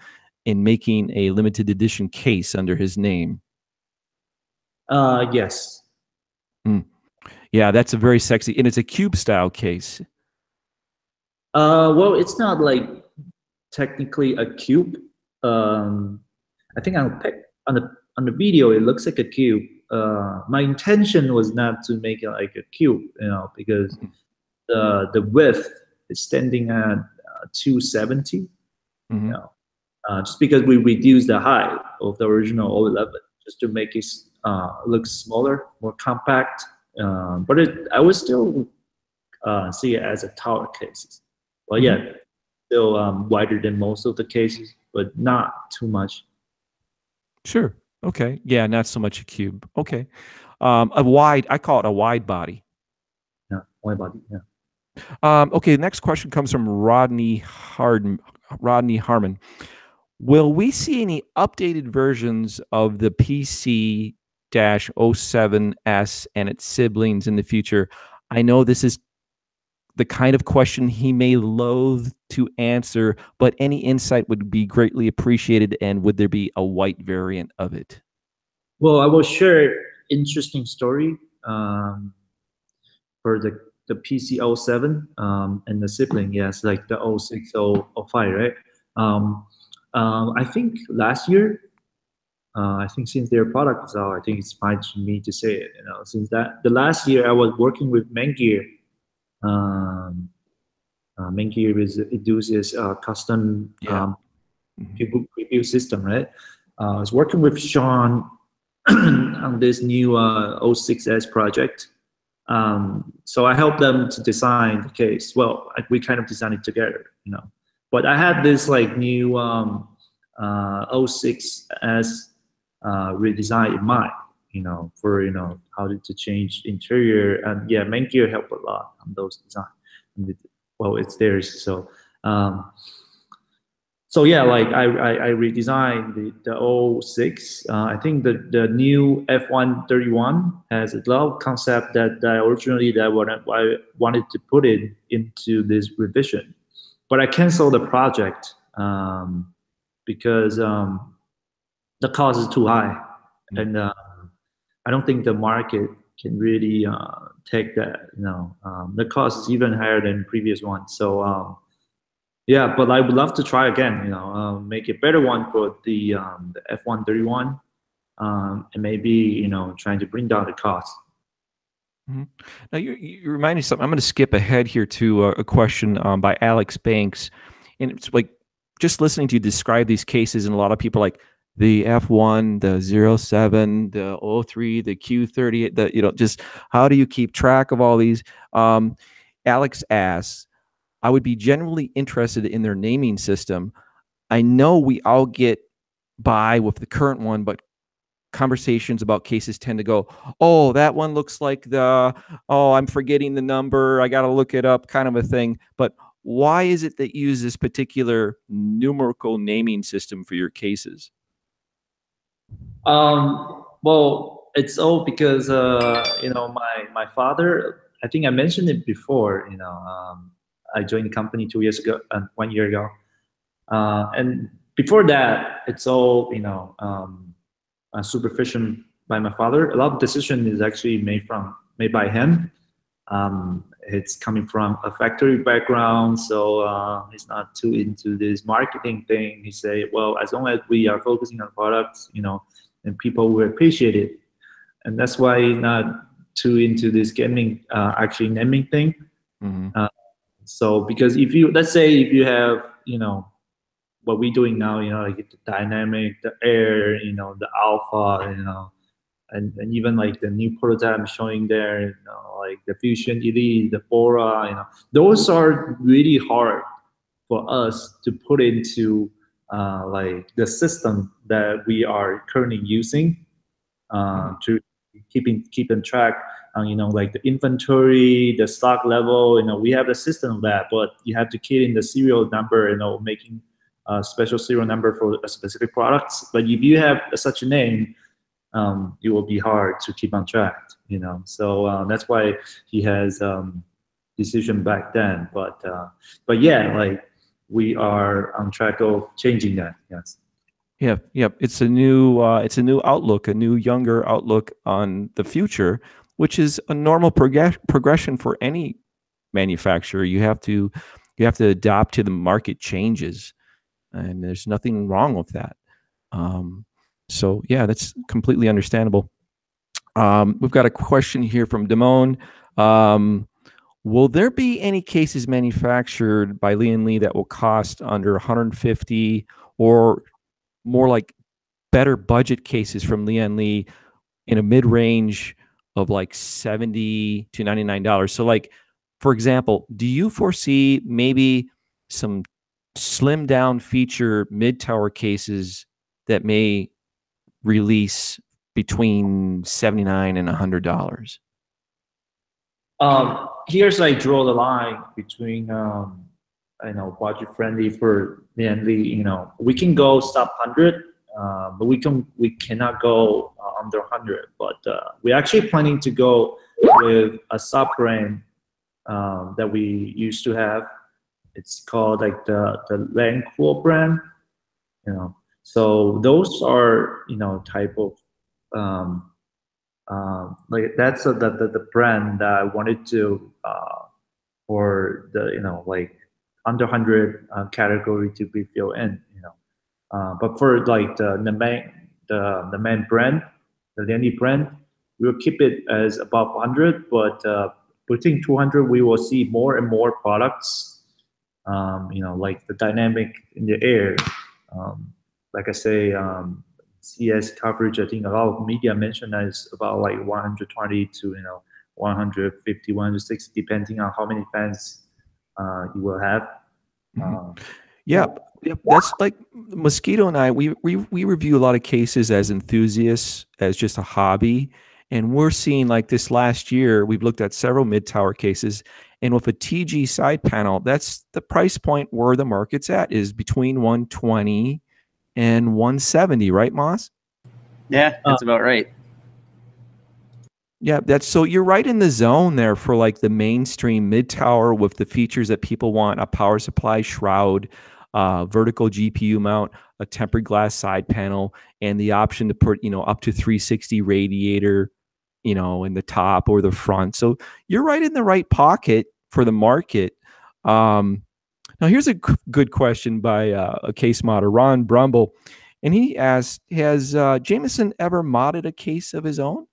[SPEAKER 2] in making a limited edition case under his name.
[SPEAKER 3] Yes.
[SPEAKER 2] Yeah, that's a very sexy, and it's a cube style case.
[SPEAKER 3] Well, it's not like technically a cube. I think on the video it looks like a cube. My intention was not to make it like a cube, because the width is standing at 270. Just because we reduced the height of the original O11 just to make it look smaller, more compact. But I would still see it as a taller cases. Well, yeah, still wider than most of the cases, but not too much.
[SPEAKER 2] Sure. Okay. Yeah, not so much a cube. Okay. I call it a wide body.
[SPEAKER 3] Yeah, wide body. Yeah.
[SPEAKER 2] Okay. Next question comes from Rodney Harmon. Will we see any updated versions of the PC-07S and its siblings in the future? I know this is the kind of question he may loathe to answer, but any insight would be greatly appreciated. And would there be a white variant of it?
[SPEAKER 3] Well, I will share interesting story for the PC-07 and the sibling. Yes, like the 06, 05, right? I think last year, I think since their product is out, I think it's fine for me to say it. Since the last year I was working with Mnpctech. Mnpctech uses custom preview system, right? I was working with Sean on this new 06S project. So I helped them to design the case. Well, we kind of designed it together, But I had this like new 06S redesign in mind, for how to change interior. And yeah, Mnpctech helped a lot on those designs. Well, it's theirs. So yeah, like I redesigned the 06. I think the new F131 has a lot of concept that originally I wanted to put it into this revision, but I canceled the project because the cost is too high, and I don't think the market can really take that. The cost is even higher than previous one. So yeah, but I would love to try again. Make a better one for the F131, and maybe trying to bring down the cost.
[SPEAKER 2] Now you remind me something. I'm going to skip ahead here to a question by Alex Banks, and it's like just listening to you describe these cases, and a lot of people are like the F1, the 07, the 03, the Q38. Just how do you keep track of all these? Alex asks, I would be genuinely interested in their naming system. I know we all get by with the current one, but conversations about cases tend to go, oh, that one looks like I'm forgetting the number, I got to look it up, kind of a thing. But why is it that you use this particular numerical naming system for your cases?
[SPEAKER 3] Well, it's all because my father, I think I mentioned it before, I joined the company 2 years ago and 1 year ago. And before that, it's all, supervision by my father. A lot of decision is actually made by him. It's coming from a factory background, so he's not too into this marketing thing. He say, well, as long as we are focusing on products, and people will appreciate it. And that's why he's not too into this gaming, actually naming thing. So because let's say if you have, what we're doing now, like the dynamic, the air, the alpha, and even like the new prototype I'm showing there, like the Fusion Elite, the Bora, those are really hard for us to put into like the system that we are currently using to keeping track on like the inventory, the stock level. We have a system of that, but you have to key in the serial number, making a special serial number for a specific products. But if you have such a name, it will be hard to keep on track. So that's why he has decision back then. But yeah, like we are on track of changing that. Yes.
[SPEAKER 2] Yeah. It's a new outlook, a new, younger outlook on the future, which is a normal progression for any manufacturer. You have to You have to adapt to the market changes, and there's nothing wrong with that. So yeah, that's completely understandable. We've got a question here from Damone. Will there be any cases manufactured by Lian Li that will cost under 150, or more like better budget cases from Lian Li in a mid-range of like $70 to $99? So like, for example, do you foresee maybe some slim down feature mid-tower cases that may release between $79 and $100?
[SPEAKER 3] Here's I draw the line between budget friendly for Lian Li. You know, we can go sub 100, but we cannot go under 100. But we're actually planning to go with a sub brand that we used to have. It's called like the Lancool brand. You know, so those are type of like that's the brand that I wanted to for the like under 100 category to be filled in. But for like the main brand, the Lian Li brand, we'll keep it as above 100. But within 200, we will see more and more products. Like the dynamic in the air. Like I say, CS coverage, I think a lot of media mentioned that it's about like 120 to 150, 160, depending on how many fans you will have.
[SPEAKER 2] Yeah, that's like Mosquito and I. We review a lot of cases as enthusiasts, as just a hobby, and we're seeing like this last year. We've looked at several mid-tower cases, and with a TG side panel, that's the price point where the market's at, is between 120 and 170, right, Moss?
[SPEAKER 4] Yeah, that's about right.
[SPEAKER 2] Yeah, that's so you're right in the zone there for like the mainstream mid-tower with the features that people want: a power supply shroud, vertical GPU mount, a tempered glass side panel, and the option to put up to 360 radiator in the top or the front. So you're right in the right pocket for the market. Now, here's a good question by a case modder, Ron Brumble. And he asked, has Jameson ever modded a case of his own?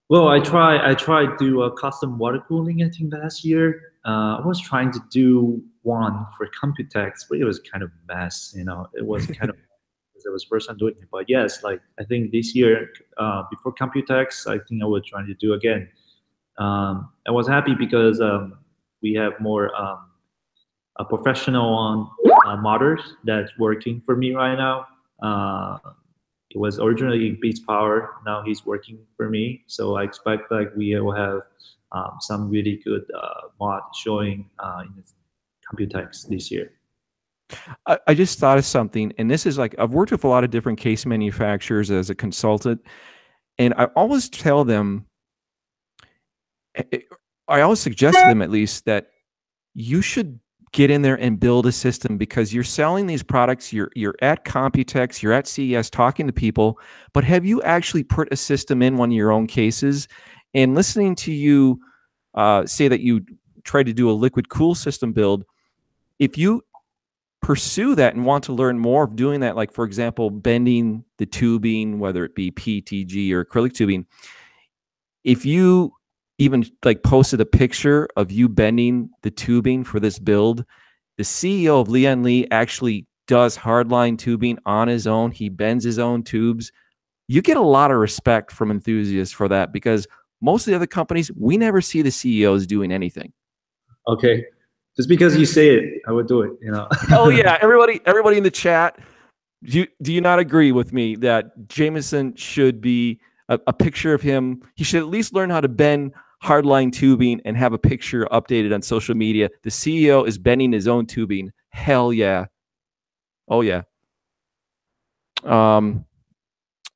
[SPEAKER 3] Well, I tried to do a custom water cooling, I think, last year. I was trying to do one for Mnpctech, but it was kind of a mess. It was kind of, because it was first time doing it. But yes, like I think this year, before Mnpctech, I think I was trying to do again. I was happy because we have more a professional modders that's working for me right now. It was originally Beats Power. Now he's working for me. So I expect like we will have some really good mod showing in Mnpctech this year.
[SPEAKER 2] I just thought of something, and this is like, I've worked with a lot of different case manufacturers as a consultant, and I always tell them, I always suggest to them at least, that you should get in there and build a system, because you're selling these products, you're at Mnpctech, you're at CES talking to people, but have you actually put a system in one of your own cases? And listening to you say that you tried to do a liquid cool system build, if you pursue that and want to learn more of doing that, like for example, bending the tubing, whether it be PTG or acrylic tubing, if you even like posted a picture of you bending the tubing for this build, the CEO of Lian Li actually does hardline tubing on his own. He bends his own tubes. You get a lot of respect from enthusiasts for that, because most of the other companies, we never see the CEOs doing anything.
[SPEAKER 3] Okay. Just because you say it, I would do it,
[SPEAKER 2] Oh yeah, everybody in the chat, do you not agree with me that Jameson should be a picture of him? He should at least learn how to bend hardline tubing and have a picture updated on social media. The CEO is bending his own tubing. Hell yeah. Oh yeah.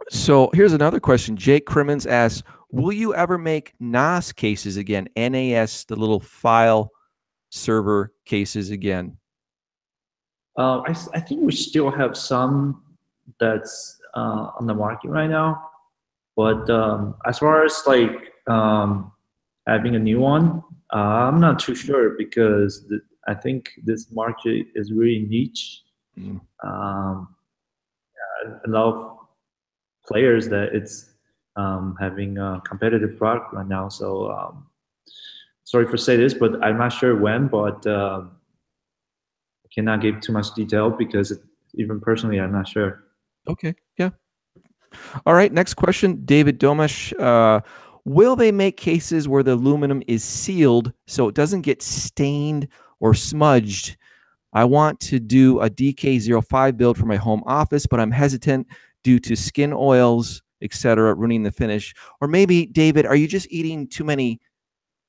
[SPEAKER 2] So here's another question. Jake Crimmins asks, will you ever make NAS cases again? NAS, the little file server cases again?
[SPEAKER 3] I think we still have some that's on the market right now, but as far as like having a new one, I'm not too sure because I think this market is really niche. A lot of players that it's having a competitive product right now. So sorry for say this, but I'm not sure when, but I cannot give too much detail because even personally, I'm not sure.
[SPEAKER 2] Okay, yeah. All right, next question, David Domesh. Will they make cases where the aluminum is sealed so it doesn't get stained or smudged? I want to do a DK05 build for my home office, but I'm hesitant due to skin oils, etc., ruining the finish. Or maybe, David, are you just eating too many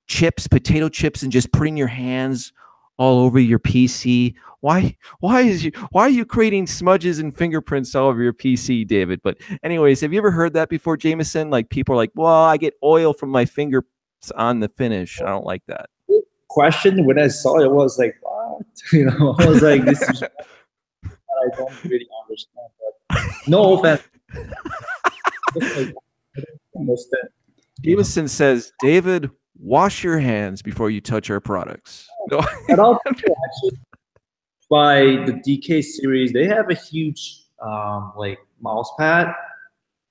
[SPEAKER 2] chips, potato chips, and just putting your hands all over your PC? Why are you creating smudges and fingerprints all over your PC, David? But anyways, have you ever heard that before, Jameson? Like people are like, well, I get oil from my fingers on the finish. I don't like that.
[SPEAKER 3] Question when I saw it was like, what? You know, I was like, this is what I don't really understand. But no offense. I don't understand.
[SPEAKER 2] Jameson says, David, wash your hands before you touch our products.
[SPEAKER 3] And also, actually, by the DK series, they have a huge like mouse pad,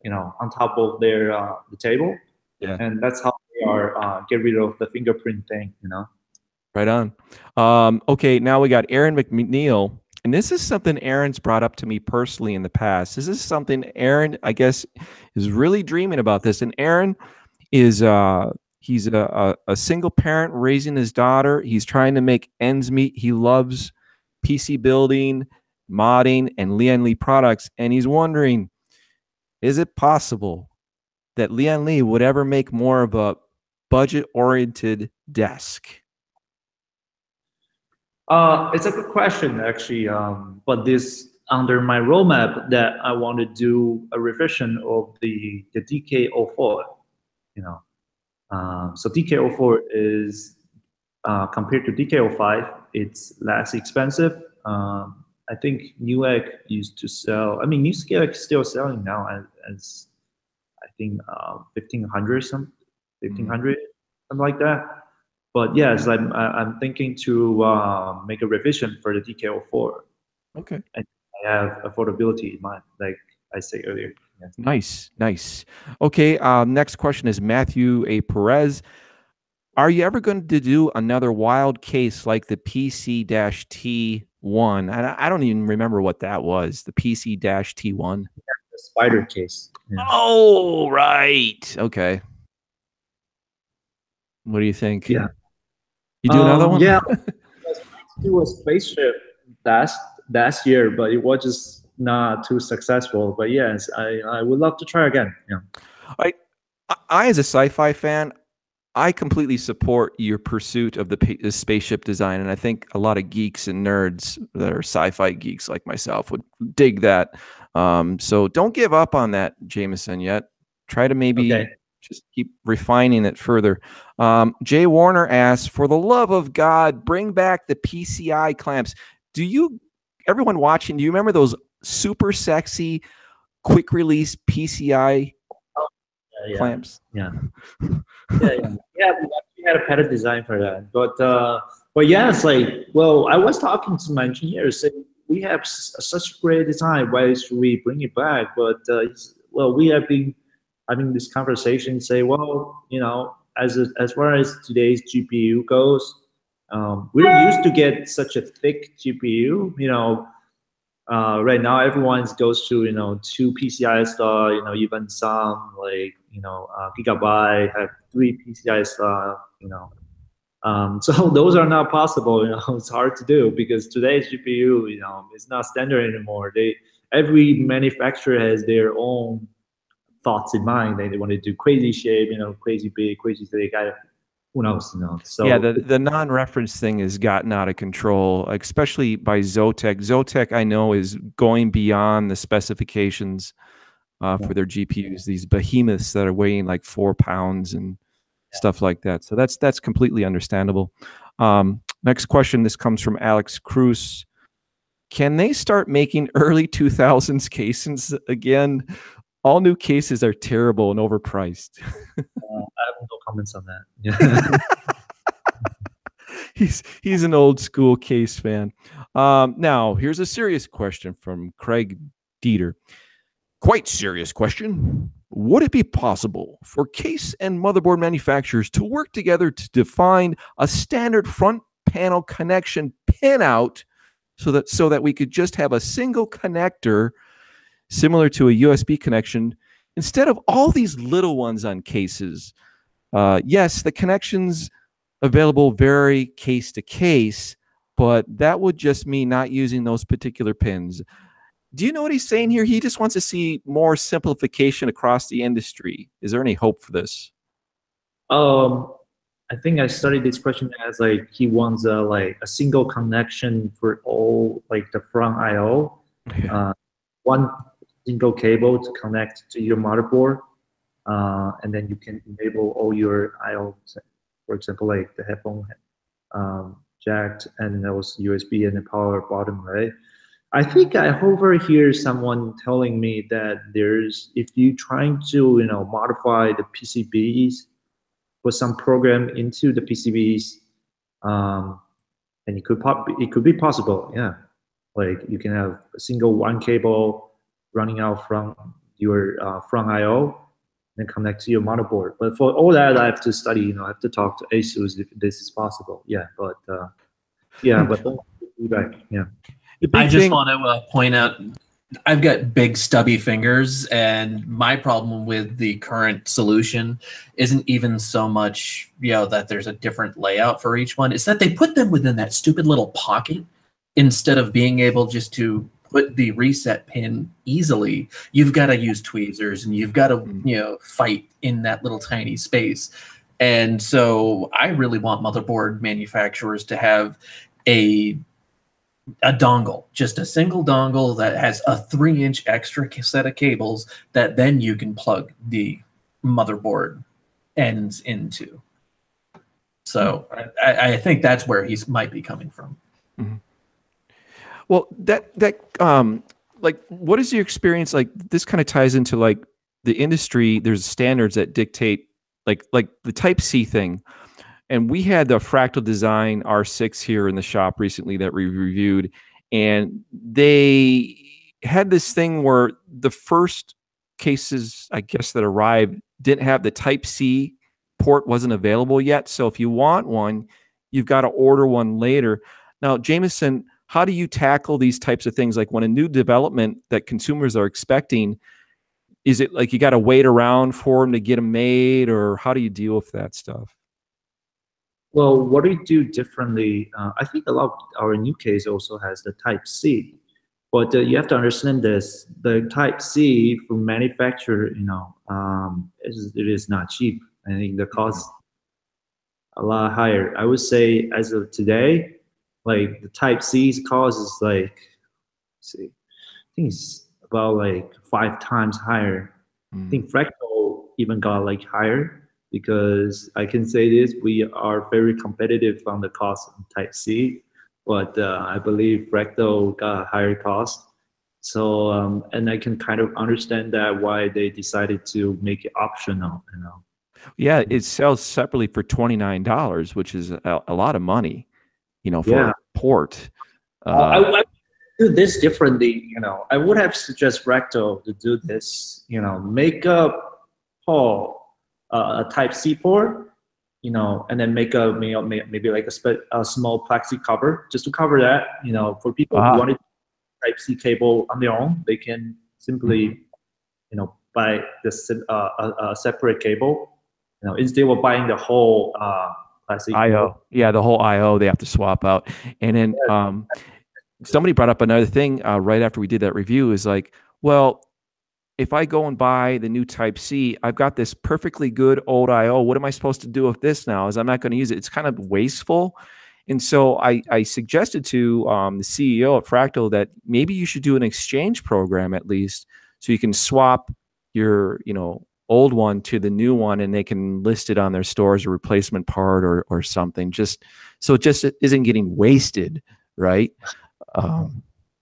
[SPEAKER 3] you know, on top of their the table,
[SPEAKER 2] yeah,
[SPEAKER 3] and that's how they are get rid of the fingerprint thing, you know.
[SPEAKER 2] Right on. Okay, now we got Aaron McNeil, and this is something Aaron's brought up to me personally in the past. This is something Aaron, I guess, is really dreaming about this. And Aaron is he's a single parent raising his daughter. He's trying to make ends meet. He loves PC building, modding, and Lian Li products, and he's wondering, is it possible that Lian Li would ever make more of a budget-oriented desk?
[SPEAKER 3] It's a good question, actually. But this under my roadmap that I want to do a revision of the DK04. You know, so DK04 is compared to DK05, it's less expensive. I think Newegg used to sell. I mean, Newegg is still selling now as I think 1500 something like that. But yes, I'm thinking to make a revision for the DK04.
[SPEAKER 2] Okay.
[SPEAKER 3] I have affordability in mind, like I said earlier. Yes.
[SPEAKER 2] Nice, nice. Okay, next question is Matthew A. Perez. Are you ever going to do another wild case like the PC-T1? I don't even remember what that was, the PC-T1.
[SPEAKER 3] Yeah, the spider case. Yeah.
[SPEAKER 2] Oh, right. Okay. What do you think?
[SPEAKER 3] Yeah.
[SPEAKER 2] You do another one?
[SPEAKER 3] Yeah. I was trying to do a spaceship last year, but it was just not too successful. But yes, I would love to try again. Yeah.
[SPEAKER 2] I as a sci-fi fan, I completely support your pursuit of the spaceship design, and I think a lot of geeks and nerds that are sci-fi geeks like myself would dig that. So don't give up on that, Jameson, yet. Try to maybe just keep refining it further. Jay Warner asks, for the love of God, bring back the PCI clamps. Everyone watching, do you remember those super sexy, quick release PCI clamps?
[SPEAKER 3] Yeah. Yeah, we had a pattern design for that. But yeah, it's like, well, I was talking to my engineers saying, we have such great design, why should we bring it back? But well, we have been having this conversation, say, well, you know, as far as today's GPU goes, we're used to get such a thick GPU, you know. Right now, everyone goes to, you know, 2 PCI star, you know, even some like, you know, Gigabyte have 3 PCI star, you know. So those are not possible, you know. It's hard to do because today's GPU, you know, is not standard anymore. Every manufacturer has their own thoughts in mind. They want to do crazy shape, you know, crazy big, crazy thick. Who knows, you know? So
[SPEAKER 2] yeah, the non-reference thing has gotten out of control, especially by Zotac. Zotac, I know, is going beyond the specifications for their GPUs. These behemoths that are weighing like 4 pounds and stuff like that. So that's completely understandable. Next question. This comes from Alex Cruz. Can they start making early 2000s cases again? All new cases are terrible and overpriced.
[SPEAKER 3] I have no comments on that.
[SPEAKER 2] He's an old school case fan. Now, here's a serious question from Craig Dieter. Quite serious question. Would it be possible for case and motherboard manufacturers to work together to define a standard front panel connection pinout so that we could just have a single connector similar to a USB connection instead of all these little ones on cases? Yes, the connections available vary case to case, but that would just mean not using those particular pins. Do you know what he's saying here? He just wants to see more simplification across the industry. Is there any hope for this?
[SPEAKER 3] I think I studied this question as like he wants like a single connection for all like the front I/O, one single cable to connect to your motherboard, and then you can enable all your I/O. For example, like the headphone jack and those USB and the power button, right? I think I overhear someone telling me that if you trying to modify the PCBs, put some program into the PCBs, and it could be possible, yeah. Like you can have a single one cable running out from your front I/O and connect to your motherboard. But for all that, I have to study. I have to talk to ASUS if this is possible. Yeah, but yeah, but feedback, yeah.
[SPEAKER 1] I just want to point out, I've got big stubby fingers, and my problem with the current solution isn't even so much, that there's a different layout for each one. It's that they put them within that stupid little pocket instead of being able just to put the reset pin easily. You've got to use tweezers, and you've got to, fight in that little tiny space. And so I really want motherboard manufacturers to have a dongle, just a single dongle that has a 3-inch extra set of cables that then you can plug the motherboard ends into. So I think that's where he might be coming from.
[SPEAKER 2] Mm-hmm. Well, like, what is your experience? Like, this kind of ties into like the industry. There's standards that dictate like the Type-C thing. And we had the Fractal Design R6 here in the shop recently that we reviewed, and they had this thing where the first cases, I guess, that arrived didn't have the Type-C port, wasn't available yet. So if you want one, you've got to order one later. Now, Jameson, how do you tackle these types of things? Like when a new development that consumers are expecting, is it like you got to wait around for them to get them made, or how do you deal with that stuff?
[SPEAKER 3] Well, what we do differently, I think a lot of our new case also has the Type-C, but you have to understand this: the Type-C from manufacturer, it is not cheap. I think the cost a lot higher. I would say as of today, like the Type-C's cost is like, I think it's about like 5 times higher. I think Fractal even got like higher. Because I can say this, we are very competitive on the cost of Type-C, but I believe Fractal got a higher cost. So, and I can kind of understand that why they decided to make it optional,
[SPEAKER 2] Yeah, it sells separately for $29, which is a lot of money, for a port.
[SPEAKER 3] I do this differently, I would have suggested Fractal to do this, make a Type-C port, and then make maybe like a small plexi cover just to cover that, for people who wanted Type-C cable on their own, they can simply, buy a separate cable, instead of buying the whole plastic
[SPEAKER 2] I/O. Yeah, the whole I/O they have to swap out. And then somebody brought up another thing right after we did that review is like, well, if I go and buy the new Type-C, I've got this perfectly good old I/O. What am I supposed to do with this now? Is I'm not going to use it. It's kind of wasteful. And so I suggested to the CEO at Fractal that maybe you should do an exchange program at least, so you can swap your old one to the new one, and they can list it on their store as a replacement part or something. Just so it just isn't getting wasted, right?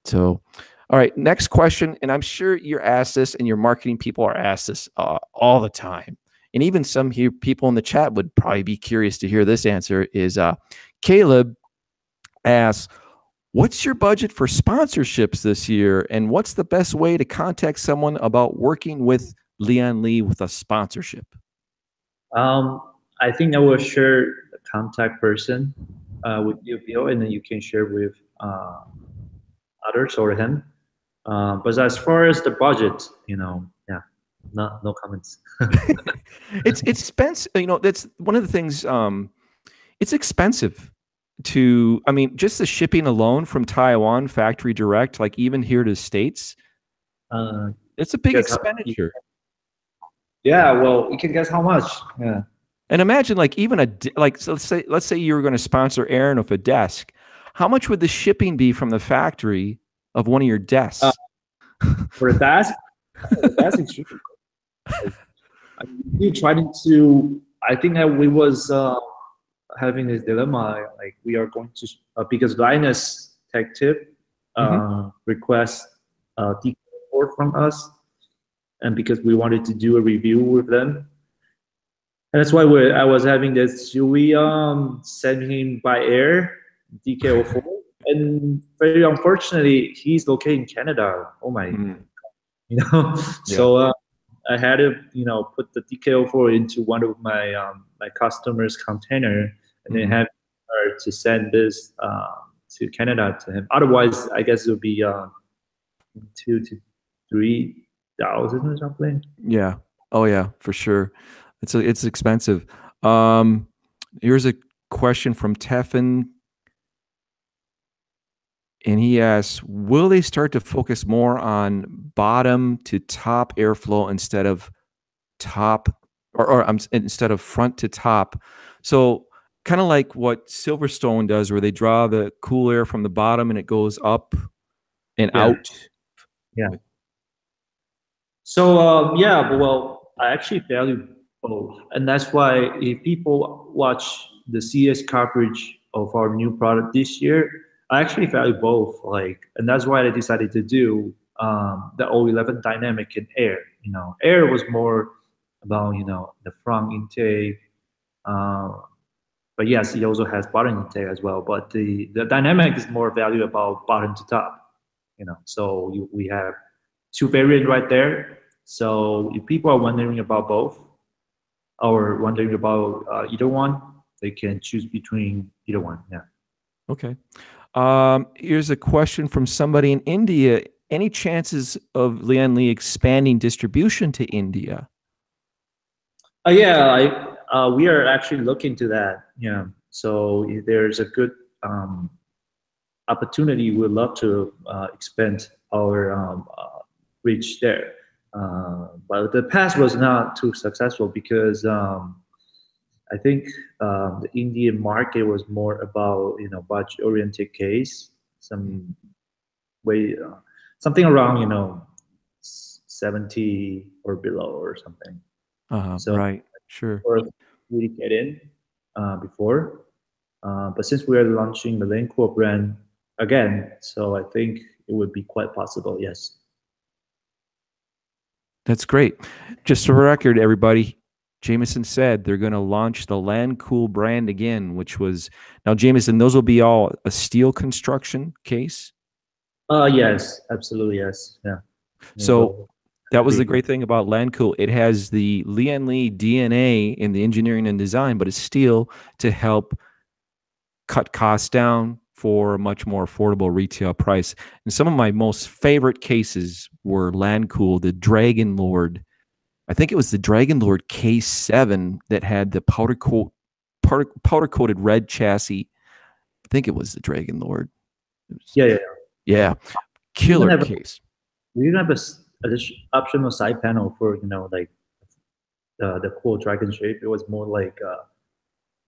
[SPEAKER 2] So. All right, next question, and I'm sure you're asked this and your marketing people are asked this all the time, and even some here people in the chat would probably be curious to hear this answer, is Caleb asks, what's your budget for sponsorships this year, and what's the best way to contact someone about working with Lian Li with a sponsorship?
[SPEAKER 3] I think I will share the contact person with you, Beau, and then you can share with others or him. But as far as the budget, yeah, no comments.
[SPEAKER 2] It's expensive. That's one of the things. It's expensive to, I mean, just the shipping alone from Taiwan factory direct, like even here to the States, it's a big expenditure.
[SPEAKER 3] Yeah, well, you can guess how much. Yeah.
[SPEAKER 2] And imagine, like, even so let's say you were going to sponsor Aaron with a desk. How much would the shipping be from the factory of one of your desks?
[SPEAKER 3] For a desk, that's extremely. We tried to. I think that we was having this dilemma. Like, we are going to because Linus Tech Tip request DK4 from us, and because we wanted to do a review with them. And that's why I was having this. Should we send him by air DK04? And very unfortunately, he's located in Canada. Oh my,
[SPEAKER 2] Yeah.
[SPEAKER 3] So I had to, put the DK04 into one of my my customers' container, and then have her to send this to Canada to him. Otherwise, I guess it would be $2,000 to $3,000 or something.
[SPEAKER 2] Yeah. Oh yeah, for sure. It's expensive. Here's a question from Teffin, and he asks, will they start to focus more on bottom to top airflow instead of instead of front to top? So kind of like what Silverstone does, where they draw the cool air from the bottom and it goes up and out.
[SPEAKER 3] Yeah. So yeah, well, I actually value both, and that's why if people watch the CS coverage of our new product this year, I actually value both. And that's why I decided to do the O11 dynamic in air. Air was more about the front intake, but yes, it also has bottom intake as well. But the dynamic is more value about bottom to top. So we have two variants right there. So if people are wondering about both, or wondering about either one, they can choose between either one. Yeah.
[SPEAKER 2] Okay. Here's a question from somebody in India. Any chances of Lian Li expanding distribution to India?
[SPEAKER 3] Yeah, we are actually looking to that. Yeah. So if there's a good opportunity, we'd love to expand our reach there. But the past was not too successful because I think the Indian market was more about budget-oriented case, some way something around 70 or below or something. So
[SPEAKER 2] right, sure.
[SPEAKER 3] We get in before, but since we are launching the Lencore brand again, so I think it would be quite possible. Yes.
[SPEAKER 2] That's great. Just for record, everybody, Jameson said they're going to launch the Lancool brand again, which was, now Jameson, those will be all a steel construction case?
[SPEAKER 3] Yes, absolutely, yes. Yeah.
[SPEAKER 2] So that was the great thing about Lancool. It has the Lian Li DNA in the engineering and design, but it's steel to help cut costs down for a much more affordable retail price. And some of my most favorite cases were Lancool, the Dragon Lord. I think it was the Dragon Lord K7 that had the powder coated red chassis. I think it was the Dragon Lord. Yeah. Killer case.
[SPEAKER 3] We didn't have an optional side panel for like the cool dragon shape. It was more like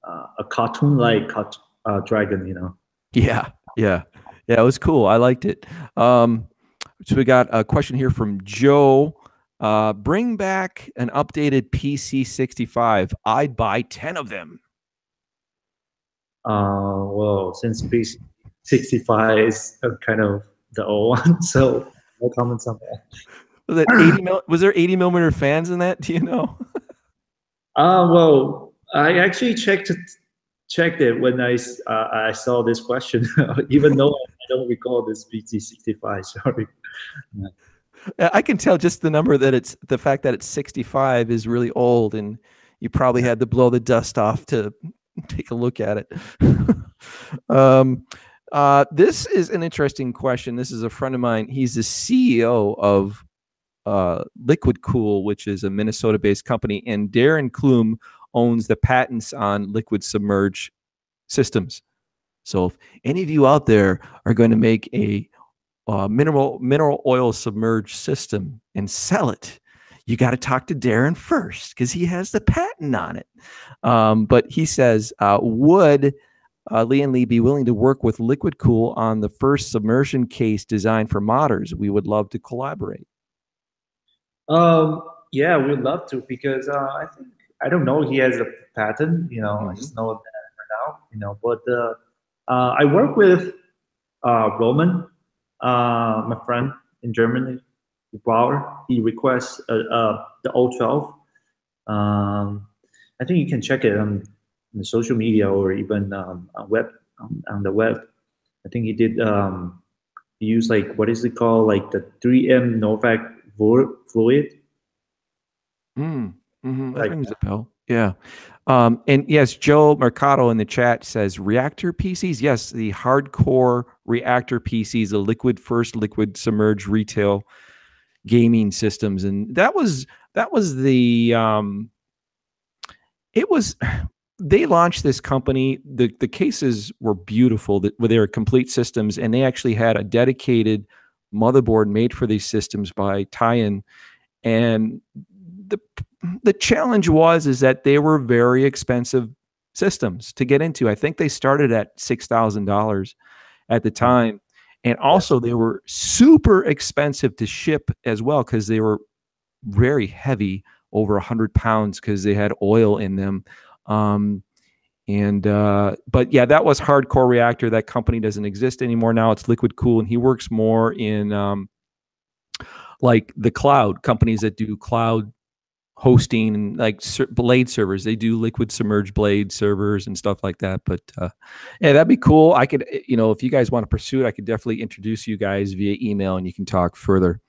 [SPEAKER 3] a cartoon-like dragon.
[SPEAKER 2] Yeah. It was cool. I liked it. So we got a question here from Joe. Bring back an updated PC-65. I'd buy 10 of them.
[SPEAKER 3] Well, since PC-65 is kind of the old one, so no comments on that.
[SPEAKER 2] Was there 80 millimeter fans in that? Do you know?
[SPEAKER 3] Well, I actually checked it when I saw this question, even though I don't recall this PT65. Sorry.
[SPEAKER 2] I can tell just the number that it's the fact that it's 65 is really old, and you probably had to blow the dust off to take a look at it. This is an interesting question. This is a friend of mine. He's the CEO of Liquid Cool, which is a Minnesota-based company, and Darren Klum owns the patents on liquid submerged systems. So if any of you out there are going to make a mineral oil submerged system and sell it, you got to talk to Darren first because he has the patent on it. But he says, would Lian Li be willing to work with Liquid Cool on the first submersion case designed for modders? We would love to collaborate.
[SPEAKER 3] Yeah, we'd love to, because I don't know he has a patent, I just know that for now, but I work with Roman, my friend in Germany, Bauer. He requests the 012. I think you can check it on the social media or even on the web. I think he did use, like, what is it called, like the 3M Novak fluid.
[SPEAKER 2] That rings a bell. Yeah. And yes, Joe Mercado in the chat says reactor PCs. Yes, the hardcore reactor PCs, the first liquid submerged retail gaming systems. And that was the they launched this company. The cases were beautiful, they were complete systems, and they actually had a dedicated motherboard made for these systems by Tyan. And the challenge is that they were very expensive systems to get into. I think they started at $6,000 at the time. And also they were super expensive to ship as well, because they were very heavy, over 100 pounds, because they had oil in them. But yeah, that was Hardcore Reactor. That company doesn't exist anymore. Now it's Liquid Cool, and he works more in like the cloud companies that do cloud hosting and like blade servers. They do liquid submerged blade servers and stuff like that. But yeah, that'd be cool. I could, if you guys want to pursue it, I could definitely introduce you guys via email and you can talk further.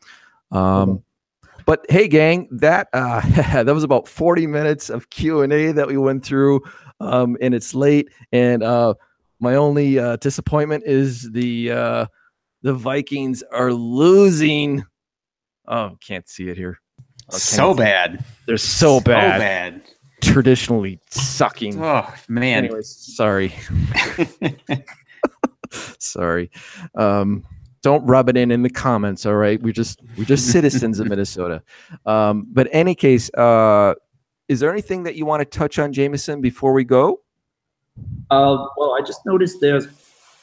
[SPEAKER 2] But hey, gang, that that was about 40 minutes of Q&A that we went through, and it's late. And my only disappointment is the Vikings are losing. Oh, can't see it here.
[SPEAKER 4] Okay. So bad.
[SPEAKER 2] They're so bad.
[SPEAKER 4] So bad.
[SPEAKER 2] Traditionally sucking.
[SPEAKER 4] Oh, man.
[SPEAKER 2] Anyways, sorry. Sorry. Don't rub it in the comments, all right? We're just citizens of Minnesota. But in any case, is there anything that you want to touch on, Jameson, before we go?
[SPEAKER 3] Well, I just noticed there's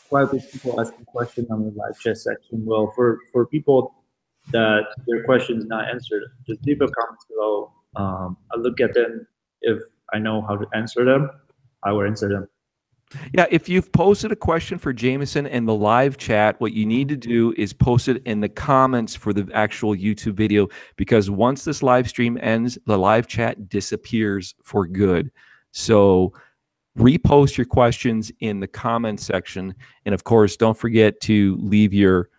[SPEAKER 3] quite a few people asking questions on the live chat section. Well, for people that their question is not answered, just leave a comment below. I'll look at them. If I know how to answer them, I will answer them.
[SPEAKER 2] Yeah, if you've posted a question for Jameson in the live chat, what you need to do is post it in the comments for the actual YouTube video, because once this live stream ends, the live chat disappears for good. So repost your questions in the comment section, and of course, don't forget to leave your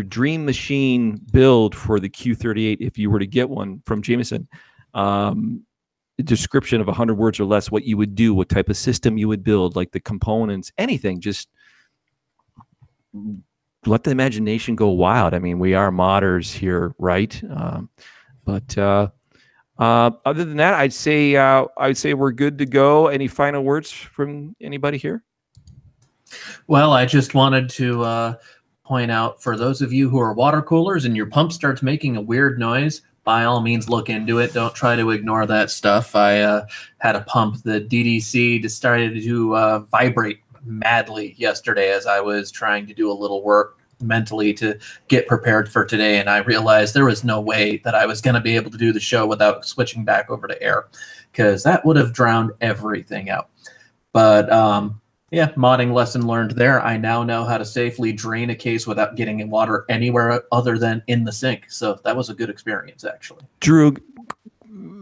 [SPEAKER 2] dream machine build for the Q38 if you were to get one from Jameson. A description of 100 words or less, what you would do, what type of system you would build, like the components, anything. Just let the imagination go wild. I mean, we are modders here, right? But other than that, I'd say we're good to go. Any final words from anybody here?
[SPEAKER 1] Well, I just wanted to point out, for those of you who are water coolers and your pump starts making a weird noise, by all means, look into it. Don't try to ignore that stuff. I had a pump, the DDC, just started to vibrate madly yesterday as I was trying to do a little work mentally to get prepared for today, and I realized there was no way that I was going to be able to do the show without switching back over to air, because that would have drowned everything out. But yeah, modding lesson learned there. I now know how to safely drain a case without getting water anywhere other than in the sink. So that was a good experience, actually.
[SPEAKER 2] Drew,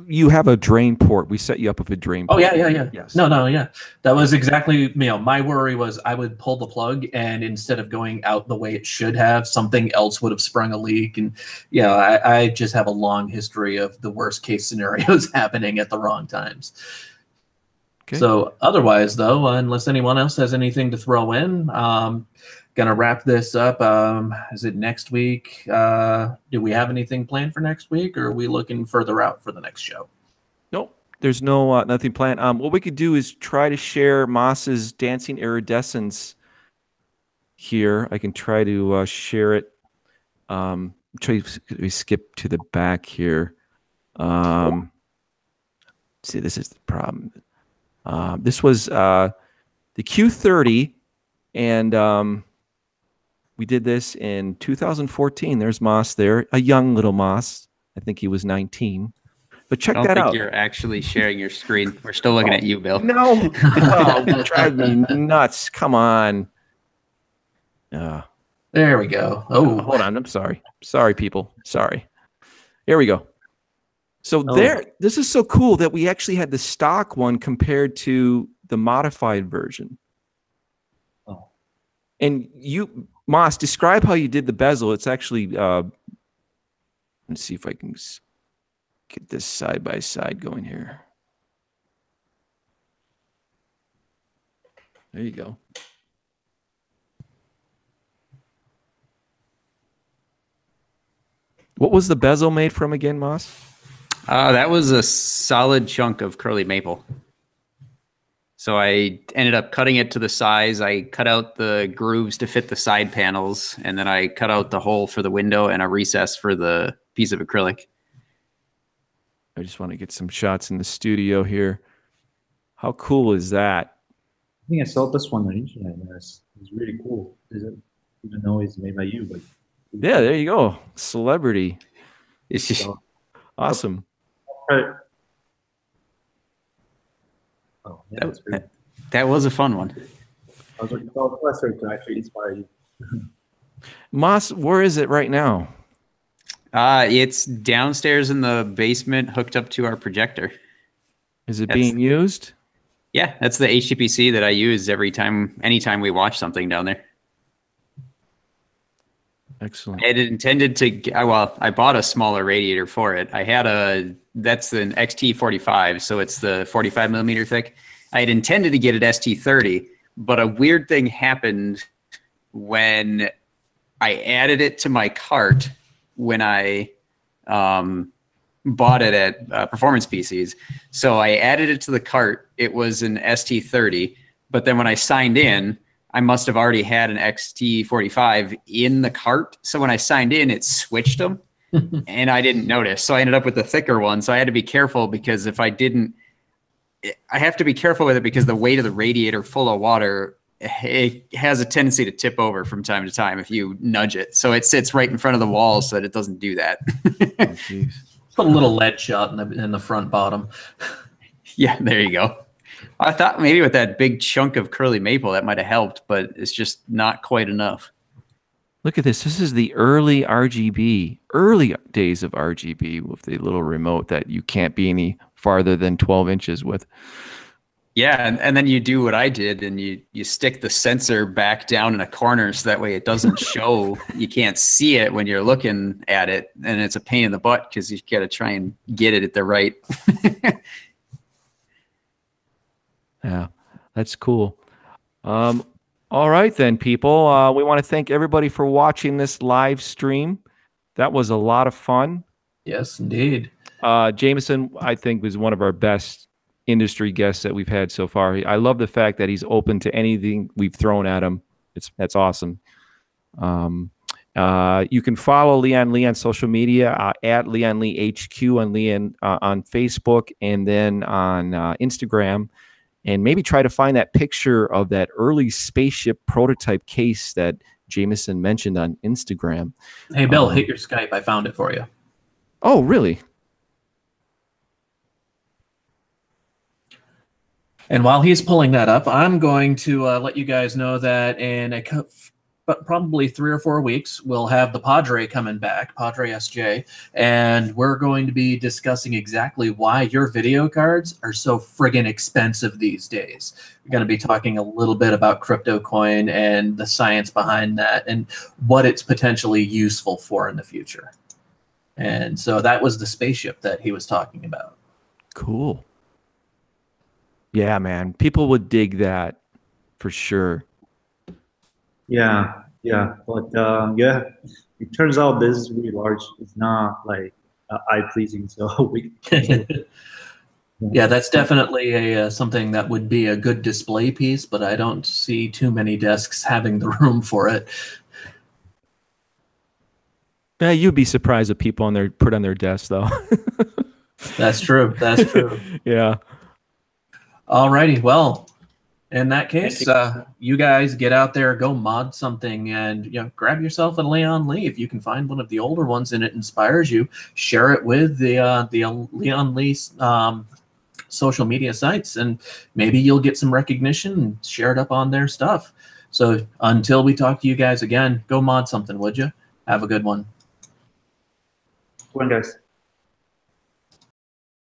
[SPEAKER 2] you have a drain port. We set you up with a drain
[SPEAKER 1] Oh,
[SPEAKER 2] port.
[SPEAKER 1] yeah.
[SPEAKER 2] Yes.
[SPEAKER 1] No, yeah. That was exactly, my worry was I would pull the plug, and instead of going out the way it should have, something else would have sprung a leak. And, I just have a long history of the worst case scenarios happening at the wrong times.
[SPEAKER 2] Okay.
[SPEAKER 1] So otherwise, though, unless anyone else has anything to throw in, gonna wrap this up. Is it next week? Do we have anything planned for next week, or are we looking further out for the next show?
[SPEAKER 2] Nope. There's nothing planned. What we could do is try to share Moss's dancing iridescence here. I can try to share it. Try to skip to the back here. See, this is the problem. This was the Q30, and we did this in 2014. There's Moss there, a young little Moss. I think he was 19. But check that out. I don't think
[SPEAKER 4] you're actually sharing your screen. We're still looking at you, Bill.
[SPEAKER 2] No. Oh, drive me nuts. Come on.
[SPEAKER 1] There we go. Oh,
[SPEAKER 2] hold on. I'm sorry. Sorry, people. Sorry. Here we go. So this is so cool that we actually had the stock one compared to the modified version.
[SPEAKER 3] Oh.
[SPEAKER 2] And you, Moss, describe how you did the bezel. It's actually, let's see if I can get this side by side going here. There you go. What was the bezel made from again, Moss?
[SPEAKER 4] That was a solid chunk of curly maple. So I ended up cutting it to the size. I cut out the grooves to fit the side panels, and then I cut out the hole for the window and a recess for the piece of acrylic.
[SPEAKER 2] I just want to get some shots in the studio here. How cool is that?
[SPEAKER 3] I think I saw this one on the internet. It's really cool. Even though it's made by you, but
[SPEAKER 2] yeah, there you go. Celebrity.
[SPEAKER 4] It's just
[SPEAKER 2] awesome.
[SPEAKER 3] Oh, yeah,
[SPEAKER 4] that was a fun one.
[SPEAKER 3] I was looking for a professor to actually inspire you.
[SPEAKER 2] Moss, where is it right now?
[SPEAKER 4] It's downstairs in the basement, hooked up to our projector.
[SPEAKER 2] Is it being used?
[SPEAKER 4] Yeah, that's the HTPC that I use anytime we watch something down there.
[SPEAKER 2] Excellent.
[SPEAKER 4] I had intended to, I bought a smaller radiator for it. That's an XT45, so it's the 45 millimeter thick. I had intended to get it ST30, but a weird thing happened when I added it to my cart when I bought it at Performance PCs. So I added it to the cart. It was an ST30, but then when I signed in, I must have already had an XT45 in the cart. So when I signed in, it switched them and I didn't notice. So I ended up with the thicker one. So I had to be careful because if I didn't, I have to be careful with it because the weight of the radiator full of water, it has a tendency to tip over from time to time if you nudge it. So it sits right in front of the wall so that it doesn't do that.
[SPEAKER 1] Oh, put a little lead shot in the front bottom.
[SPEAKER 4] Yeah, there you go. I thought maybe with that big chunk of curly maple that might have helped, but it's just not quite enough.
[SPEAKER 2] Look at this. This is the early RGB, early days of RGB with the little remote that you can't be any farther than 12 inches with.
[SPEAKER 4] Yeah, and then you do what I did, and you stick the sensor back down in a corner so that way it doesn't show. You can't see it when you're looking at it, and it's a pain in the butt because you got to try and get it at the right.
[SPEAKER 2] Yeah, that's cool. All right then, people. We want to thank everybody for watching this live stream. That was a lot of fun.
[SPEAKER 1] Yes, indeed.
[SPEAKER 2] Jameson, I think, was one of our best industry guests that we've had so far. I love the fact that he's open to anything we've thrown at him. That's awesome. You can follow Lian Li on social media at Lian Li HQ on Facebook, and then on Instagram. And maybe try to find that picture of that early spaceship prototype case that Jameson mentioned on Instagram.
[SPEAKER 1] Hey, Bill, hit your Skype. I found it for you.
[SPEAKER 2] Oh, really?
[SPEAKER 1] And while he's pulling that up, I'm going to let you guys know that in but probably 3 or 4 weeks, we'll have the Padre coming back, Padre SJ, and we're going to be discussing exactly why your video cards are so friggin' expensive these days. We're going to be talking a little bit about crypto coin and the science behind that and what it's potentially useful for in the future. And so that was the spaceship that he was talking about.
[SPEAKER 2] Cool. Yeah, man. People would dig that for sure.
[SPEAKER 3] Yeah, yeah, but yeah, it turns out this is really large. It's not like eye pleasing, so we.
[SPEAKER 1] Yeah, that's definitely a something that would be a good display piece, but I don't see too many desks having the room for it.
[SPEAKER 2] Yeah, you'd be surprised if people put on their desks, though.
[SPEAKER 1] That's true. That's true.
[SPEAKER 2] Yeah.
[SPEAKER 1] Alrighty. Well, in that case, you guys get out there, go mod something, and grab yourself a Lian Li. If you can find one of the older ones and it inspires you, share it with the Lian Li social media sites, and maybe you'll get some recognition and share it up on their stuff. So until we talk to you guys again, go mod something, would you? Have a good one.
[SPEAKER 3] Go on, guys.